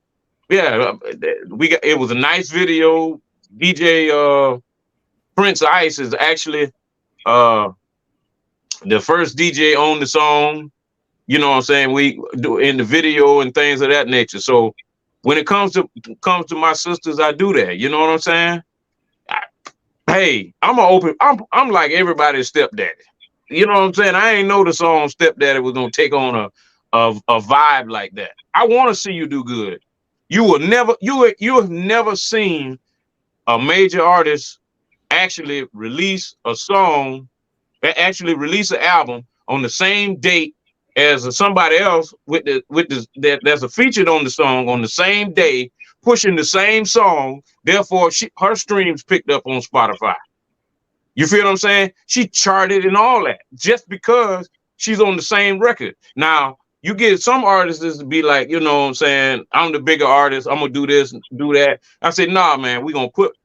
it was a nice video. DJ Prince Ice is actually the first DJ on the song. You know what I'm saying? We do in the video and things of that nature. So when it comes to my sisters, I do that. You know what I'm saying? Hey, I'm like everybody's stepdaddy. You know what I'm saying? I ain't know the song Stepdaddy was gonna take on a vibe like that. I want to see you do good. You have never seen a major artist actually release a song, actually release an album on the same date as somebody else that's a featured on the song on the same day, pushing the same song. Therefore, her streams picked up on Spotify. You feel what I'm saying? She charted and all that just because she's on the same record. Now, you get some artists to be like, you know what I'm saying, I'm the bigger artist, I'm gonna do this and do that. I said, nah, man, we're gonna put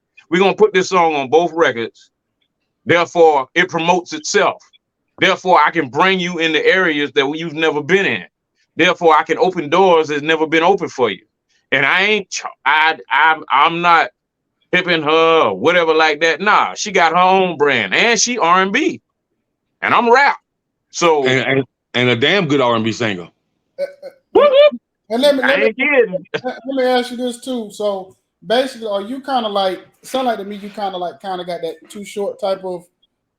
this song on both records. Therefore, it promotes itself. Therefore, I can bring you in the areas that you've never been in. Therefore, I can open doors that's never been open for you. And I'm not pimping her or whatever like that. Nah, she got her own brand, and she R&B, and I'm rap. So and a damn good R&B singer. And let me ask you this too. So basically, are you kind of like, sound like to me, you kind of got that too short type of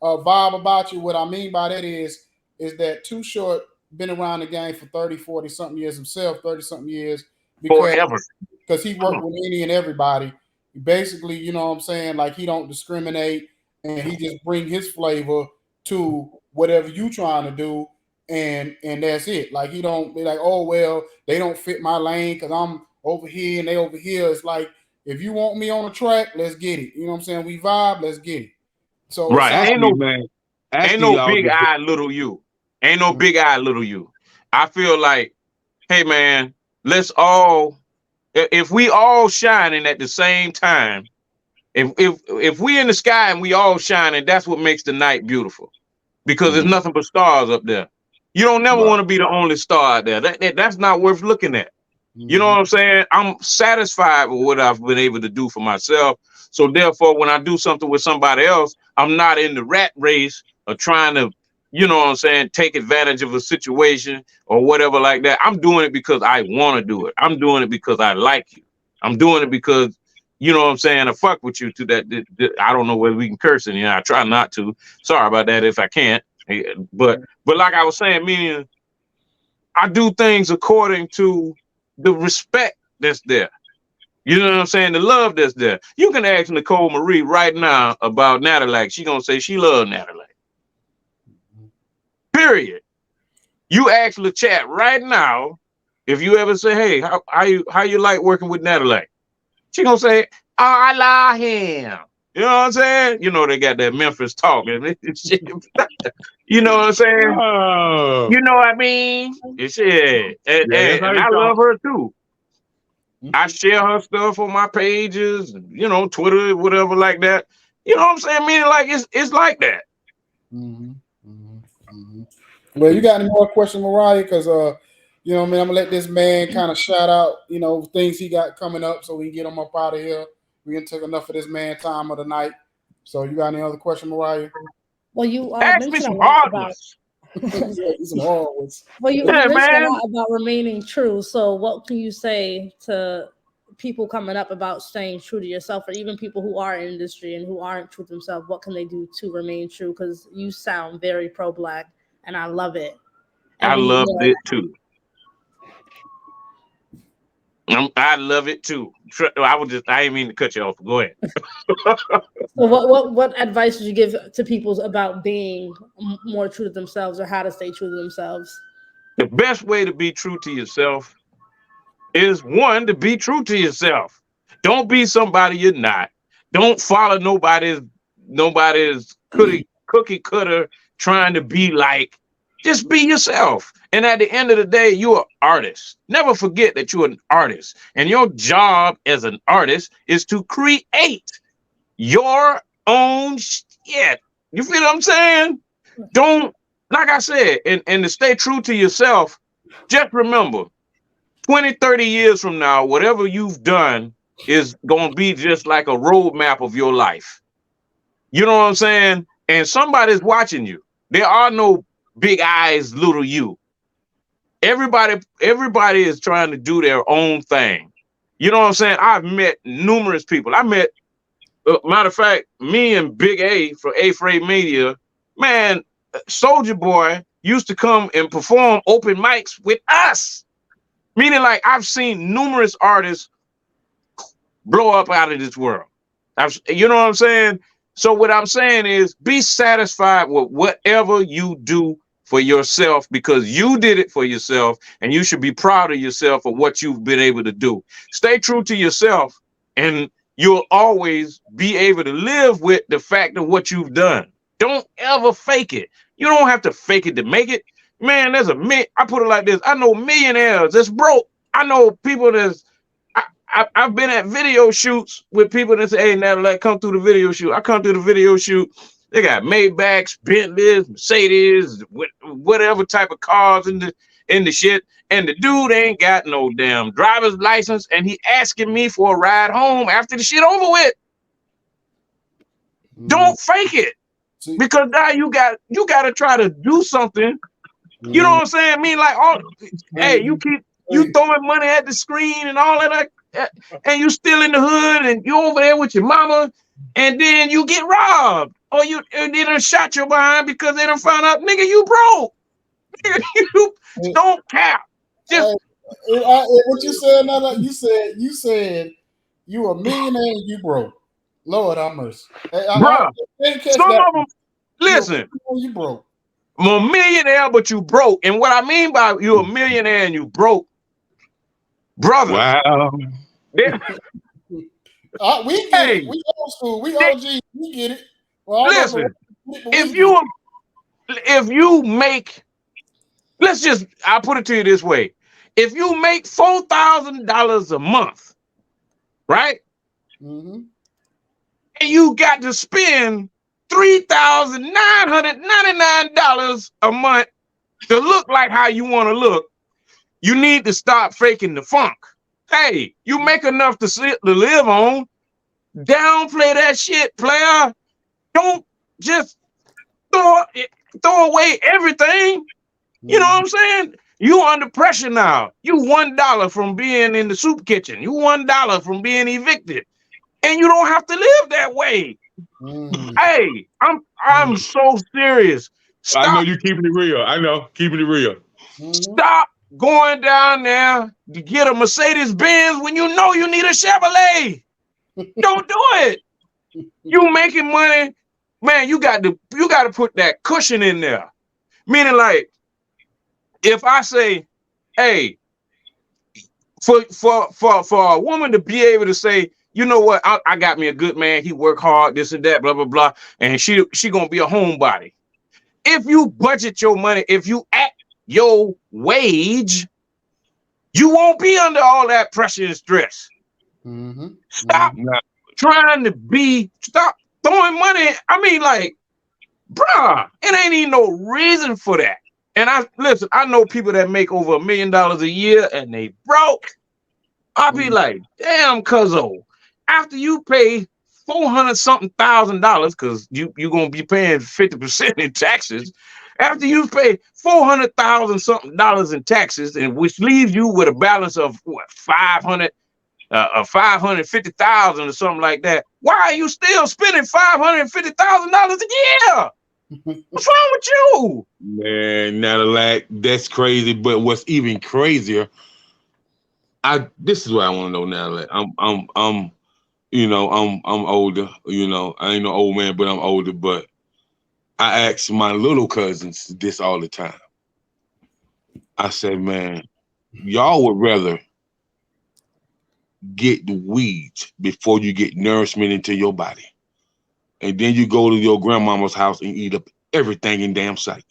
vibe about you. What I mean by that is that Too Short been around the game for 30, 40 something years himself, 30 something years, Forever. because he worked with any and everybody. Basically, you know what I'm saying? Like he don't discriminate, and he just bring his flavor to whatever you trying to do, and that's it. Like he don't be like, oh well, they don't fit my lane because I'm over here and they over here. It's like, if you want me on a track, let's get it. You know what I'm saying? We vibe, let's get it. So Right. Actually, man. Ain't Actually, no y'all big just- eye, little you. Ain't no big eye, little you. I feel like, hey man, let's all, if we all shining at the same time, if we in the sky and we all shining, that's what makes the night beautiful. Because there's nothing but stars up there. You don't never Right. want to be the only star out there. That's not worth looking at. You know what I'm saying? I'm satisfied with what I've been able to do for myself. So therefore, when I do something with somebody else, I'm not in the rat race of trying to, you know what I'm saying, take advantage of a situation or whatever like that. I'm doing it because I want to do it. I'm doing it because I like you. I'm doing it because, you know what I'm saying, I fuck with you to that. I don't know whether we can curse in here. I try not to. Sorry about that if I can't. But like I was saying, meaning I do things according to the respect that's there. You know what I'm saying? The love that's there. You can ask Nicole Marie right now about Natalac. She gonna say she love Natalac. Period. You ask the chat right now if you ever say, hey, how you like working with Natalac? She gonna say, oh, I love him. You know what I'm saying? You know they got that Memphis talk. You know what I'm saying? Oh. You know what I mean? Shit. And that's how you I talk. love her too. I share her stuff on my pages, you know, Twitter, whatever like that. You know what I'm saying? Meaning like it's like that. Well, you got any more questions, Mariah? Because you know, man, I'm gonna let this man kind of shout out, you know, things he got coming up, so we can get him up out of here. We can take enough of this man time of the night. So, you got any other question, Mariah? Well, you Ask me mentioned some a lot hard about. ones. Some hard ones. Well, you Yeah, mentioned a man. lot about remaining true. So, what can you say to people coming up about staying true to yourself, or even people who are in industry and who aren't true to themselves? What can they do to remain true? Because you sound very pro-Black, and I love it. And I we need love more. it too. I love it too. I didn't mean to cut you off. Go ahead. So what advice would you give to people about being more true to themselves, or how to stay true to themselves? The best way to be true to yourself is, one, to be true to yourself. Don't be somebody you're not. Don't follow nobody's cookie cutter trying to be like. Just be yourself. And at the end of the day, you're an artist. Never forget that you're an artist. And your job as an artist is to create your own shit. You feel what I'm saying? Don't, like I said, and to stay true to yourself, just remember, 20, 30 years from now, whatever you've done is going to be just like a roadmap of your life. You know what I'm saying? And somebody's watching you. There are no big eyes, little you. Everybody is trying to do their own thing. You know what I'm saying? I've met numerous people. Matter of fact, me and Big A from A-Freight Media, man, Soulja Boy used to come and perform open mics with us. Meaning, like, I've seen numerous artists blow up out of this world. You know what I'm saying? So what I'm saying is, be satisfied with whatever you do for yourself, because you did it for yourself, and you should be proud of yourself for what you've been able to do. Stay true to yourself, and you'll always be able to live with the fact of what you've done. Don't ever fake it. You don't have to fake it to make it. Man, I put it like this. I know millionaires that's broke. I know people I've been at video shoots with people that say, hey, Natalac, come through the video shoot. I come through the video shoot. They got Maybachs, Bentleys, Mercedes, whatever type of cars in the shit. And the dude ain't got no damn driver's license, and he asking me for a ride home after the shit over with. Don't fake it. Because now you got to try to do something. You know what I'm saying? I mean, like, hey, you throwing money at the screen and all of that, and you still in the hood, and you over there with your mama, and then you get robbed. or they done shot your behind because they done found out, nigga, you broke. Nigga, you don't cap. Just What you said now? You said you a millionaire and you broke. Lord have mercy. bruh, Didn't catch some that. of them, listen, You broke. I'm a millionaire, but you broke. And what I mean by you a millionaire and you broke, brother. Wow. We get Hey, it. We old school. We OG. We get it. Well, listen, if you make, I'll put it to you this way. If you make $4,000 a month, right? Mm-hmm. And you got to spend $3,999 a month to look like how you want to look, you need to stop faking the funk. Hey, you make enough to live on. Downplay that shit, player. Don't just throw away everything. You know what I'm saying? You under pressure now. You $1 from being in the soup kitchen. You $1 from being evicted. And you don't have to live that way. Hey, I'm so serious. Stop. I know you keeping it real. I know, keeping it real. Stop going down there to get a Mercedes Benz when you know you need a Chevrolet. Don't do it. You making money, man. You got to put that cushion in there. Meaning, like, if I say, hey, for a woman to be able to say, you know what, I got me a good man. He work hard, this and that, blah blah blah, and she gonna be a homebody. If you budget your money, if you act your wage, you won't be under all that pressure and stress. Stop trying to stop throwing money. I mean, like, bruh, it ain't even no reason for that. And I know people that make over $1 million a year and they broke. I'll be like, damn, cuzzo, after you pay $400-something thousand, because you're gonna be paying 50% in taxes. After you pay $400,000-something in taxes, and which leaves you with a balance of what, 550,000 or something like that. Why are you still spending $550,000 a year? What's wrong with you? Man, Natalac, that's crazy. But what's even crazier, this is what I want to know, Natalac. I'm older. You know, I ain't no old man, but I'm older. But I ask my little cousins this all the time. I said, man, y'all would rather get the weeds before you get nourishment into your body. And then you go to your grandmama's house and eat up everything in damn sight.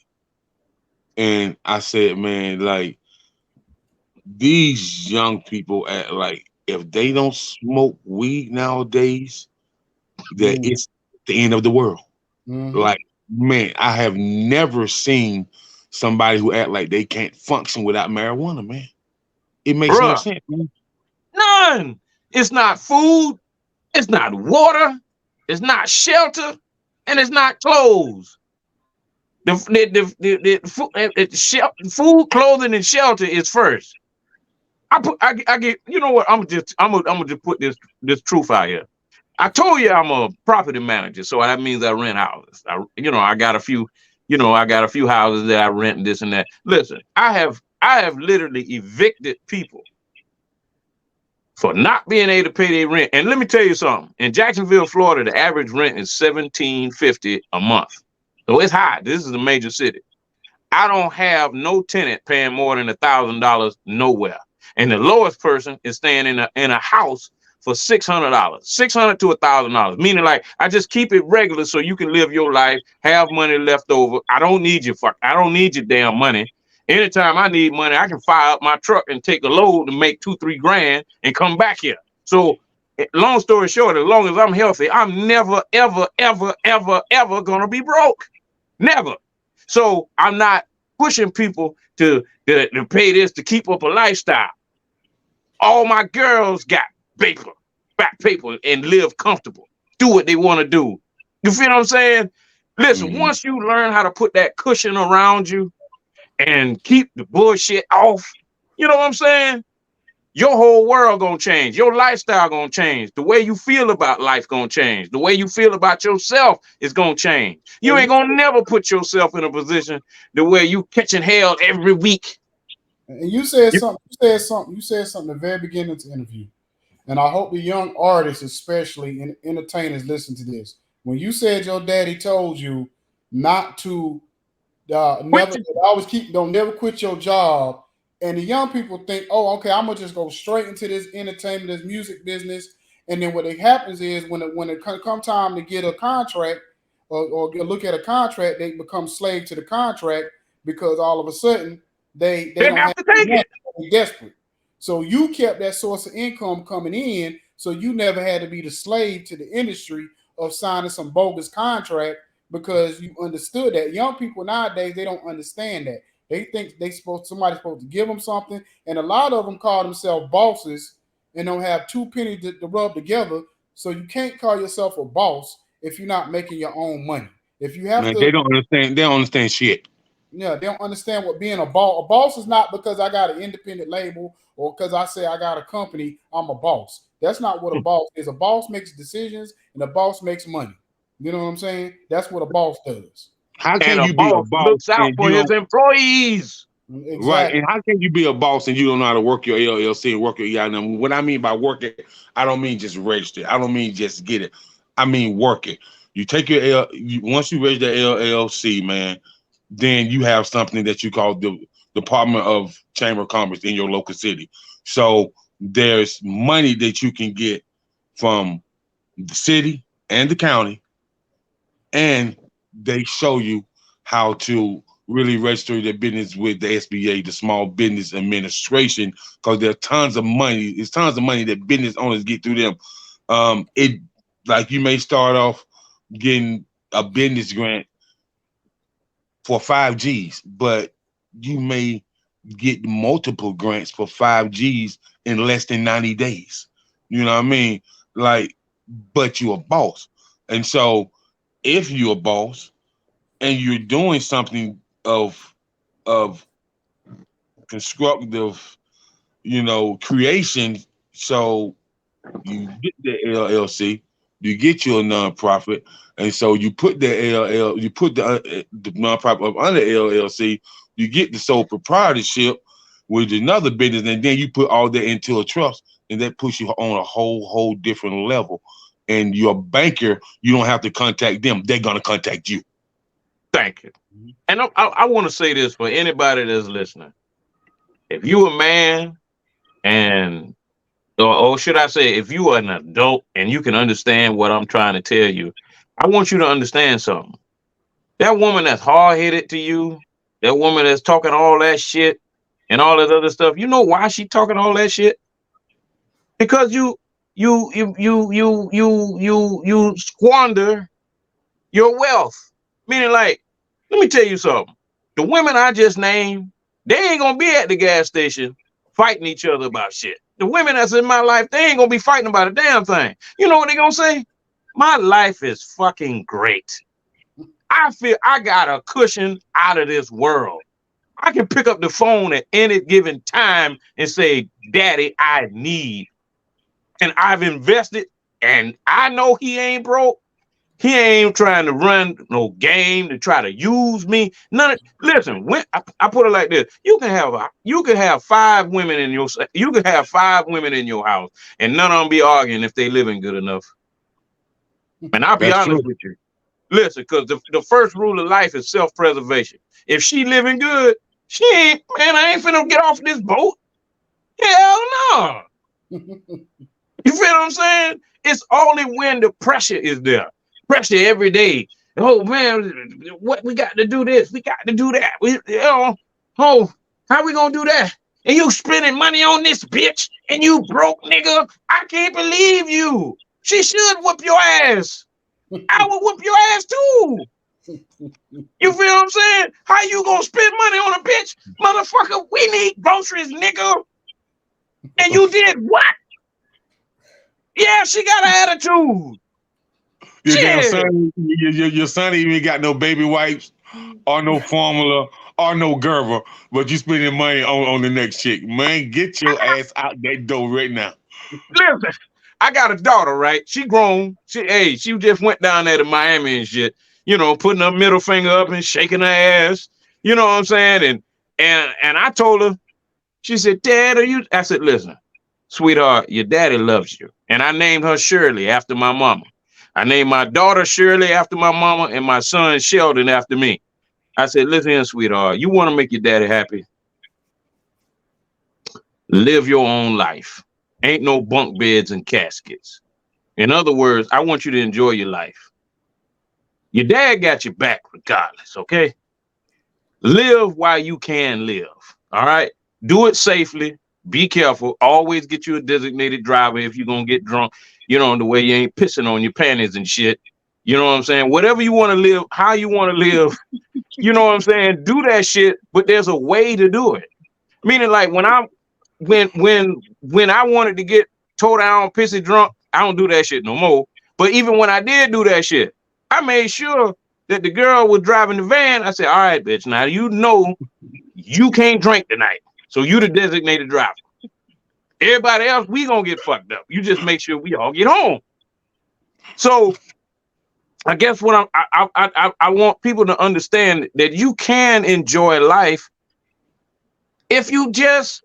And I said, man, like, these young people act like if they don't smoke weed nowadays, that it's the end of the world. Like, man, I have never seen somebody who act like they can't function without marijuana, man. It makes no sense, man. None. It's not food. It's not water. It's not shelter, and it's not clothes. Food, clothing, and shelter is first. I get. You know what? I'm gonna just put this truth out here. I told you I'm a property manager, so that means I rent houses. I got a few. I got a few houses that I rent and this and that. Listen, I have literally evicted people for not being able to pay their rent. And let me tell you something. In Jacksonville, Florida, the average rent is $1,750 a month. So it's high. This is a major city. I don't have no tenant paying more than $1,000 nowhere. And the lowest person is staying in a house for $600, $600 to $1,000. Meaning, like, I just keep it regular so you can live your life, have money left over. I don't need your damn money. Anytime I need money, I can fire up my truck and take a load and make $2-3 grand and come back here. So, long story short, as long as I'm healthy, I'm never, ever, ever, ever, ever gonna be broke. Never. So I'm not pushing people to pay this to keep up a lifestyle. All my girls got back paper, and live comfortable. Do what they want to do. You feel what I'm saying? Listen, once you learn how to put that cushion around you and keep the bullshit off, you know what I'm saying? your whole world gonna change. Your lifestyle gonna change. The way you feel about life gonna change. The way you feel about yourself is gonna change. You ain't gonna never put yourself in a position the way you catching hell every week. And you said something. You said something at the very beginning of the interview, and I hope the young artists, especially and entertainers, listen to this. When you said your daddy told you not to don't never quit your job, and the young people think, oh, okay, I'm gonna just go straight into this entertainment, this music business, and then what happens is when it come time to get a contract or look at a contract, they become slave to the contract because all of a sudden they don't have to take it. They're desperate. So you kept that source of income coming in, so you never had to be the slave to the industry of signing some bogus contract because you understood that. Young people nowadays, they don't understand that. They think somebody's supposed to give them something, and a lot of them call themselves bosses and don't have two pennies to rub together. So you can't call yourself a boss if you're not making your own money. If you have to, they don't understand. They don't understand shit. Yeah, they don't understand what being a boss. A boss is not because I got an independent label or because I say I got a company, I'm a boss. That's not what a boss is. A boss makes decisions and a boss makes money. You know what I'm saying? That's what a boss does. How can you be a boss? Looks out for his employees. Exactly. Right. And how can you be a boss and you don't know how to work your LLC and work your EIN? What I mean by work it, I don't mean just register it. I don't mean just get it. I mean work it. You take your once you register the LLC, man, then you have something that you call the Department of Chamber of Commerce in your local city. So there's money that you can get from the city and the county, and they show you how to really register their business with the SBA, the Small Business Administration, because there's tons of money. It's tons of money that business owners get through them. It like you may start off getting a business grant for 5Gs, but you may get multiple grants for 5Gs in less than 90 days. You know what I mean? Like, but you're a boss. And so if you're a boss and you're doing something of constructive, creation, so you get the LLC, you get you a nonprofit, and so you put the the nonprofit up under LLC, you get the sole proprietorship with another business, and then you put all that into a trust, and that puts you on a whole different level. And your banker, you don't have to contact them; they're gonna contact you. Thank you. And I want to say this for anybody that's listening: if you're a man, or should I say, if you are an adult and you can understand what I'm trying to tell you, I want you to understand something. That woman that's hard-headed to you, that woman that's talking all that shit and all that other stuff, you know why she talking all that shit? Because you squander your wealth. Meaning, like, let me tell you something. The women I just named, they ain't gonna be at the gas station fighting each other about shit. The women that's in my life, they ain't gonna be fighting about a damn thing. You know what they gonna say? My life is fucking great. I feel I got a cushion out of this world. I can pick up the phone at any given time and say, Daddy, I need. And I've invested, and I know he ain't broke. He ain't trying to run no game to try to use me. Listen, when I put it like this, you can have 5 women in your house, and none of them be arguing if they living good enough. And I'll be honest with you. Listen, because the first rule of life is self-preservation. If she living good, I ain't finna get off this boat. Hell no. You feel what I'm saying? It's only when the pressure is there. Pressure every day. Oh man, what we got to do this, we got to do that. How we gonna do that? And you spending money on this bitch and you broke, nigga. I can't believe you. She should whoop your ass. I would whoop your ass too. You feel what I'm saying? How you gonna spend money on a bitch? Motherfucker, we need groceries, nigga. And you did what? Yeah, she got an attitude. Your son even got no baby wipes or no formula or no Gerber, but you spending money on the next chick. Man, get your ass out that door right now. Listen, I got a daughter, right? She grown. She just went down there to Miami and shit. You know, putting her middle finger up and shaking her ass. You know what I'm saying? And I told her, she said, Dad, are you? I said, listen, sweetheart, your daddy loves you. And I named her Shirley after my mama. I named my daughter Shirley after my mama and my son Sheldon after me. I said, listen here, sweetheart, you want to make your daddy happy? Live your own life. Ain't no bunk beds and caskets. In other words, I want you to enjoy your life. Your dad got your back regardless, okay? Live while you can live, all right? Do it safely. Be careful. Always get you a designated driver if you're going to get drunk. You know, the way you ain't pissing on your panties and shit. You know what I'm saying? Whatever you want to live, how you want to live, you know what I'm saying? Do that shit, but there's a way to do it. Meaning like when I wanted to get towed down, pissy drunk, I don't do that shit no more. But even when I did do that shit, I made sure that the girl was driving the van. I said, all right, bitch, now you know you can't drink tonight. So you the designated driver. Everybody else, we gonna get fucked up. You just make sure we all get home. So I guess what I want people to understand that you can enjoy life if you just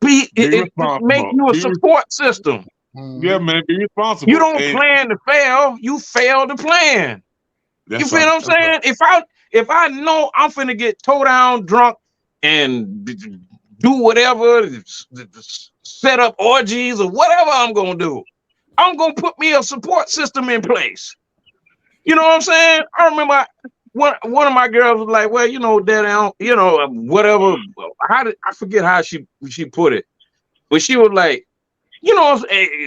make you a support system. Yeah, man, be responsible. You don't plan to fail, you fail to plan. You feel what I'm saying? If I know I'm finna get towed down drunk and do whatever, set up orgies or whatever I'm gonna do, I'm gonna put me a support system in place. You know what I'm saying? I remember one of my girls was like, well, you know, Daddy, I don't, you know, whatever. I forget how she put it, but she was like, you know,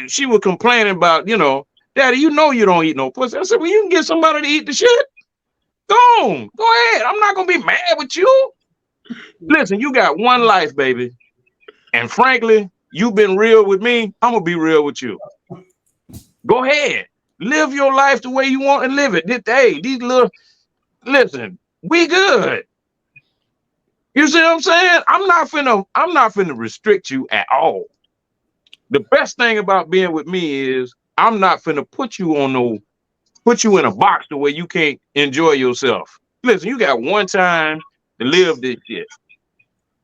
she was complaining about, you know, Daddy, you know you don't eat no pussy. I said, well, you can get somebody to eat the shit. Go ahead. I'm not gonna be mad with you. Listen, you got one life, baby. And frankly, you've been real with me. I'm gonna be real with you. Go ahead. Live your life the way you want to live it. Hey, listen, we good. You see what I'm saying? I'm not finna restrict you at all. The best thing about being with me is I'm not finna put you in a box the way you can't enjoy yourself. Listen, you got one time to live this shit.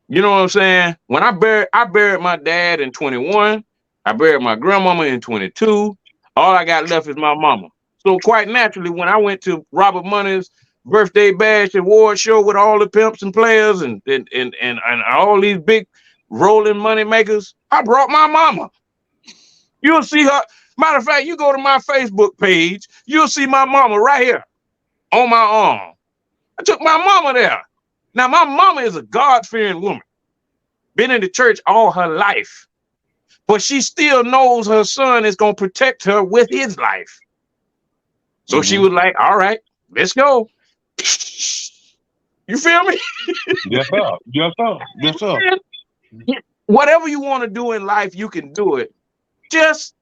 You know what I'm saying? When I buried my dad in 21, I buried my grandmama in 22. All I got left is my mama. So quite naturally, when I went to Robert Money's birthday bash award show with all the pimps and players and all these big rolling money makers, I brought my mama. You'll see her. Matter of fact, you go to my Facebook page, you'll see my mama right here on my arm. I took my mama there. Now, my mama is a God-fearing woman. Been in the church all her life. But she still knows her son is going to protect her with his life. So she was like, all right, let's go. You feel me? Yes, sir. Yes, sir. Yes, sir. Whatever you want to do in life, you can do it. Just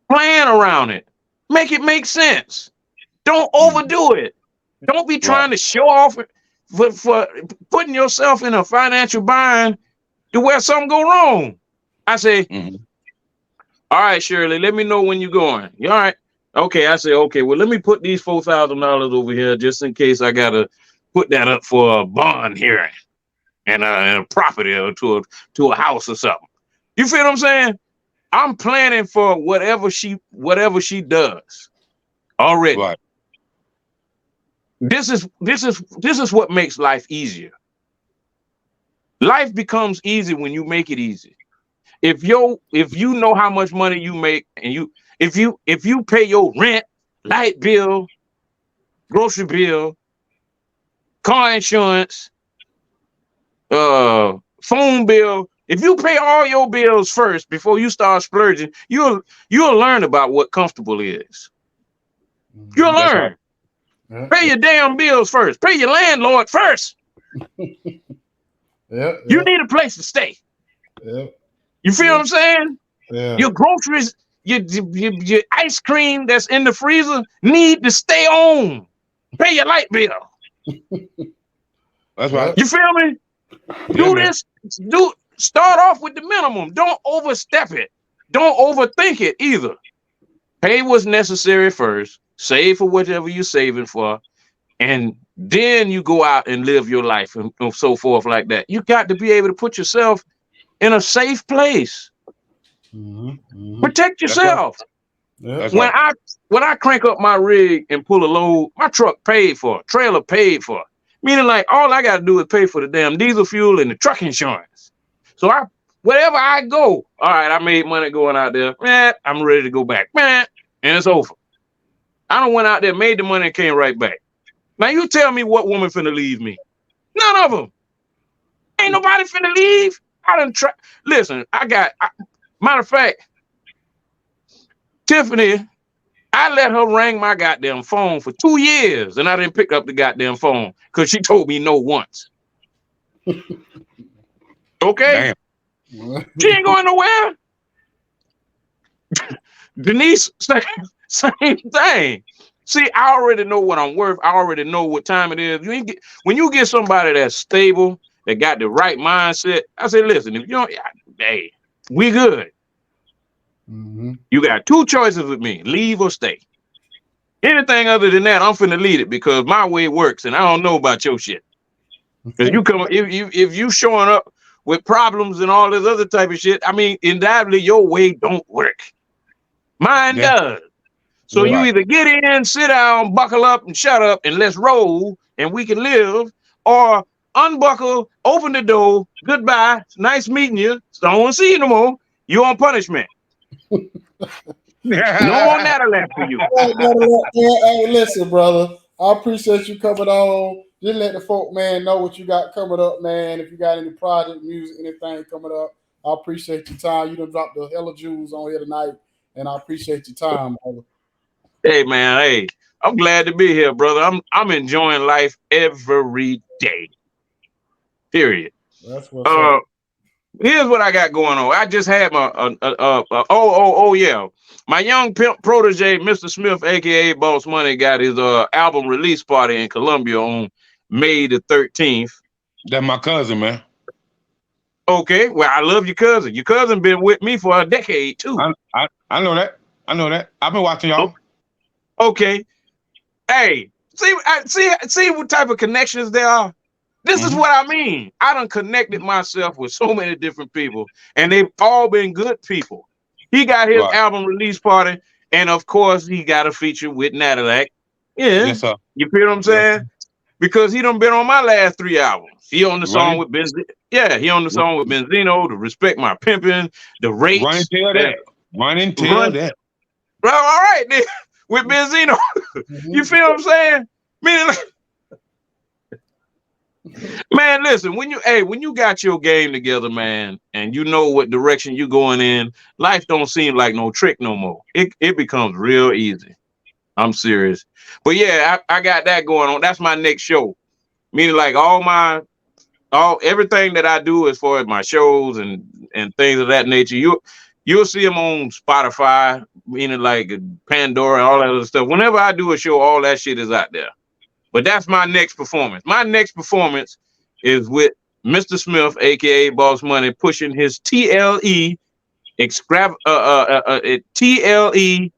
plan around it. Make it make sense. Don't overdo it. Don't be trying to show off for putting yourself in a financial bind to where something go wrong. I say, all right, Shirley, let me know when you're going. You all right? Okay, I say, okay, well, let me put these $4,000 over here just in case I got to put that up for a bond hearing and a property or to a house or something. You feel what I'm saying? I'm planning for whatever she does already. Right. This is what makes life easier. Life becomes easy when you make it easy. If you know how much money you make and if you pay your rent, light bill, grocery bill, car insurance, phone bill, if you pay all your bills first before you start splurging, you'll learn about what comfortable is. You'll learn. Right. Pay your damn bills first. Pay your landlord first. You need a place to stay. You feel what I'm saying? Your groceries, your ice cream that's in the freezer need to stay on. Pay your light bill. That's right. You feel me? Yeah, man. Start off with the minimum. Don't overstep it. Don't overthink it either. Pay what's necessary first. Save for whatever you're saving for. And then you go out and live your life and so forth like that. You got to be able to put yourself in a safe place. Protect yourself. Yeah. When I crank up my rig and pull a load, my truck paid for, trailer paid for. Meaning like all I got to do is pay for the damn diesel fuel and the truck insurance. So wherever I go, all right, I made money going out there. Man, I'm ready to go back. Man, and it's over. I done went out there, made the money, and came right back. Now you tell me what woman finna leave me? None of them. Ain't nobody finna leave. I done try. Listen, matter of fact, Tiffany, I let her ring my goddamn phone for 2 years, and I didn't pick up the goddamn phone because she told me no once. Okay? Damn. She ain't going nowhere. Denise, same thing. See, I already know what I'm worth. I already know what time it is. When you get somebody that's stable, that got the right mindset, I say, listen, if you don't, hey, we good. You got 2 choices with me, leave or stay. Anything other than that, I'm finna lead it because my way works, and I don't know about your shit. Because if you showing up with problems and all this other type of shit, I mean, undoubtedly your way don't work. Mine does. So you either get in, sit down, buckle up, and shut up, and let's roll, and we can live, or unbuckle, open the door, goodbye, nice meeting you, so I don't want to see you no more. You on punishment. No more Natalac for you. Hey, listen, brother. I appreciate you coming on. Just let the folk, man, know what you got coming up, man. If you got any project, music, anything coming up, I appreciate your time. You done dropped the hella jewels on here tonight, and I appreciate your time, brother. Hey, man, hey, I'm glad to be here, brother. I'm enjoying life every day. Period. That's what's up. Here's what I got going on. I just had my yeah. My young pimp protege, Mr. Smith, aka Boss Money, got his album release party in Columbia on May the 13th. That's my cousin, man. Okay, well, I love your cousin. Your cousin been with me for a decade too. I know that. I know that. I've been watching y'all. Okay. Hey, see what type of connections there are? This is what I mean. I done connected myself with so many different people, and they've all been good people. He got his album release party, and of course, he got a feature with Natalac. Yeah. Yes, sir. You feel what I'm saying? Because he done been on my last 3 albums. He on the song with Benzino. Yeah, he on the song with Benzino, to Respect My Pimpin', the Rates. Run and tell that. Run and tell that. Well, all right, then. With Benzino. You feel what I'm saying? Meaning, man, listen, when you got your game together, man, and you know what direction you going in, life don't seem like no trick no more. It becomes real easy. I'm serious. But yeah, I got that going on. That's my next show. Meaning like everything that I do as far as my shows and things of that nature, you'll see them on Spotify, meaning like Pandora and all that other stuff. Whenever I do a show, all that shit is out there. But that's my next performance. My next performance is with Mr. Smith, aka Boss Money, pushing his TLE TLE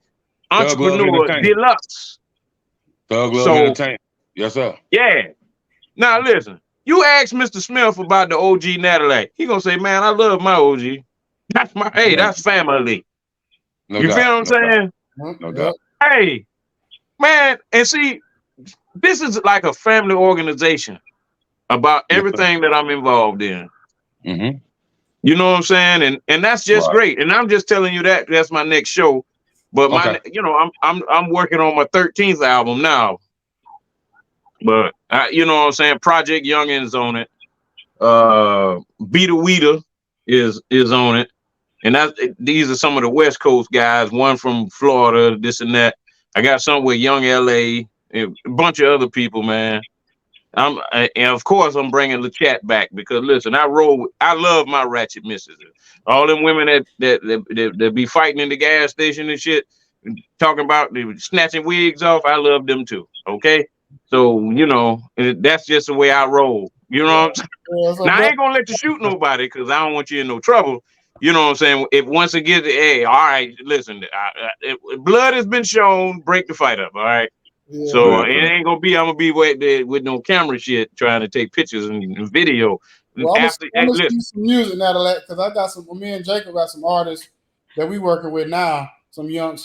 Entrepreneur Deluxe. Thug Love Entertainment. Yes, sir. Yeah. Now listen, you ask Mr. Smith about the OG Natalac. He gonna say, man, I love my OG. That's my that's family. No you doubt. feel what I'm saying? No doubt. Hey, man, and see, this is like a family organization about everything that I'm involved in. You know what I'm saying? And that's just great. And I'm just telling you that's my next show. But I'm working on my 13th album now. But you know what I'm saying? Project Youngins on it. Beta Weeda is on it. And these are some of the West Coast guys, one from Florida, this and that. I got some with Young LA, and a bunch of other people, man. And of course I'm bringing the chat back because listen, I love my ratchet misses. All them women that be fighting in the gas station and shit, talking about snatching wigs off, I love them too. Okay, so that's just the way I roll. You know what I'm saying? Yeah, so Now I ain't gonna let you shoot nobody because I don't want you in no trouble. You know what I'm saying? If once it gets, hey, all right, listen, if blood has been shown, break the fight up, all right? yeah, So Yeah. it ain't gonna be, I'm gonna be with no camera shit trying to take pictures and video. well, I'm After, gonna listen, see some music, Natalac, because I got some. Me and Jacob got some artists that we working with now. Some young,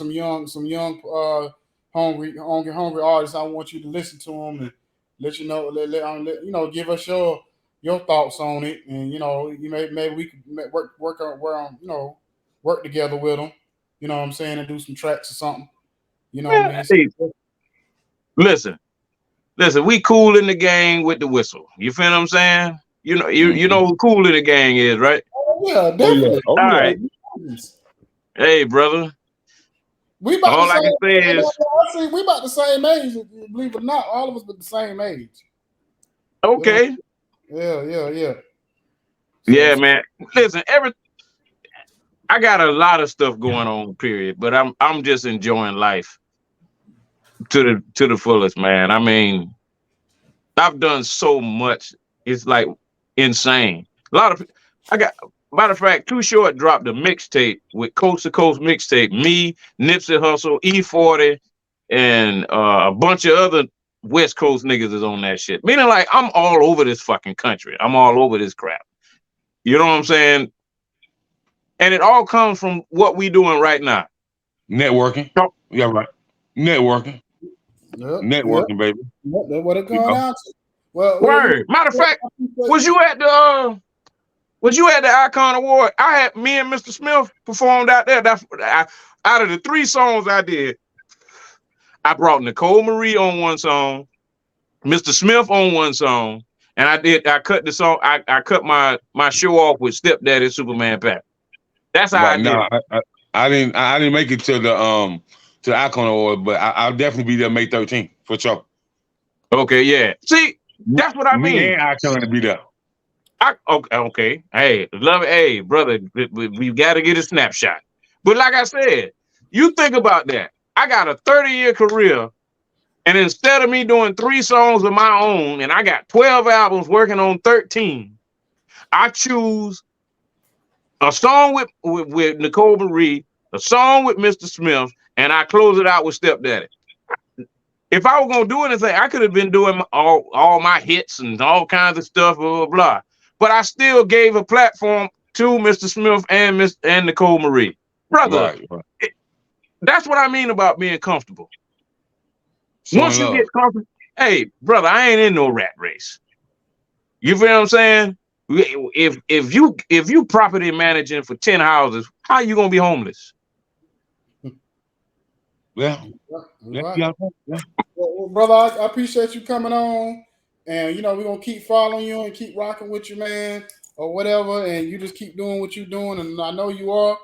hungry artists. I want you to listen to them and let you know, you know, give us your thoughts on it, and you know, maybe we could work together with them. You know what I'm saying, and do some tracks or something. You know what I mean? hey, listen, we cool in the gang with the whistle. You feel what I'm saying? You know, you know who cool in the gang is, right? Oh yeah, definitely. Oh All yeah. right. Hey, brother. We about All the I can say same. is, We about the same age. Believe it or not, all of us but the same age. okay. Yeah. Yeah, man. Listen, I got a lot of stuff going on, period. But I'm just enjoying life to the fullest, man. I mean, I've done so much. It's like insane. A lot of I got. Matter of fact, Too Short dropped a mixtape with Coast to Coast mixtape. Me, Nipsey Hussle, E40, and a bunch of other West Coast niggas is on that shit. Meaning, like, I'm all over this fucking country. I'm all over this crap. You know what I'm saying? And it all comes from what we doing right now. Networking. Yeah, right. Networking. Networking, baby. Yep, that's what it going down to. Well, Word. Matter of fact, was you at the Icon Award? I had me and Mr. Smith performed out there. Out of the 3 songs I did, I brought Nicole Marie on one song, Mr. Smith on one song, and I cut the song. I cut my show off with Stepdaddy Superman Pat. That's how I did. No, I didn't make it to the Icon Award, but I'll definitely be there May 13th for sure. Okay, yeah. See, that's what I mean. Me and Icon to be there. Okay. Hey, love it. Hey, brother, we got to get a snapshot. But like I said, you think about that. I got a 30-year career, and instead of me doing 3 songs of my own, and I got 12 albums working on 13, I choose a song with Nicole Marie, a song with Mr. Smith, and I close it out with Stepdaddy. If I was gonna do anything, I could have been doing all my hits and all kinds of stuff, blah, blah, blah. But I still gave a platform to Mr. Smith and Nicole Marie. Brother, Right. That's what I mean about being comfortable. Showing Once you love. get comfortable, hey, brother, I ain't in no rat race. You feel what I'm saying? If you property managing for 10 houses, how you gonna be homeless? Yeah. Right. Well, brother, I appreciate you coming on, and you know we're gonna keep following you and keep rocking with you, man, or whatever, and you just keep doing what you're doing, and I know you are,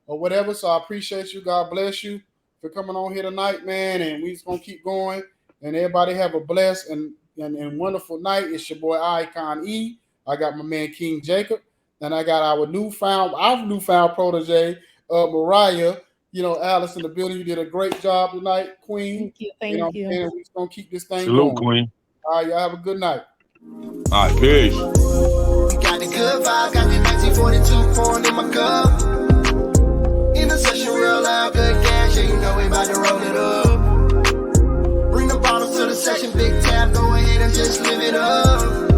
or whatever. So I appreciate you. God bless you for coming on here tonight, man, and we just gonna keep going. And everybody have a blessed and wonderful night. It's your boy Icon E. I got my man King Jacob, and I got our newfound protege, Mariah. You know, Alice in the building. You did a great job tonight, Queen. Thank you. And we're just gonna keep this thing Salute, going. Queen. All right, y'all have a good night. All right, peace. We got the good vibe, got the 1942 pouring in my cup. In the session, real loud, good gas, yeah, you know we about to roll it up. Bring the bottles to the session, big tab, go ahead and just live it up.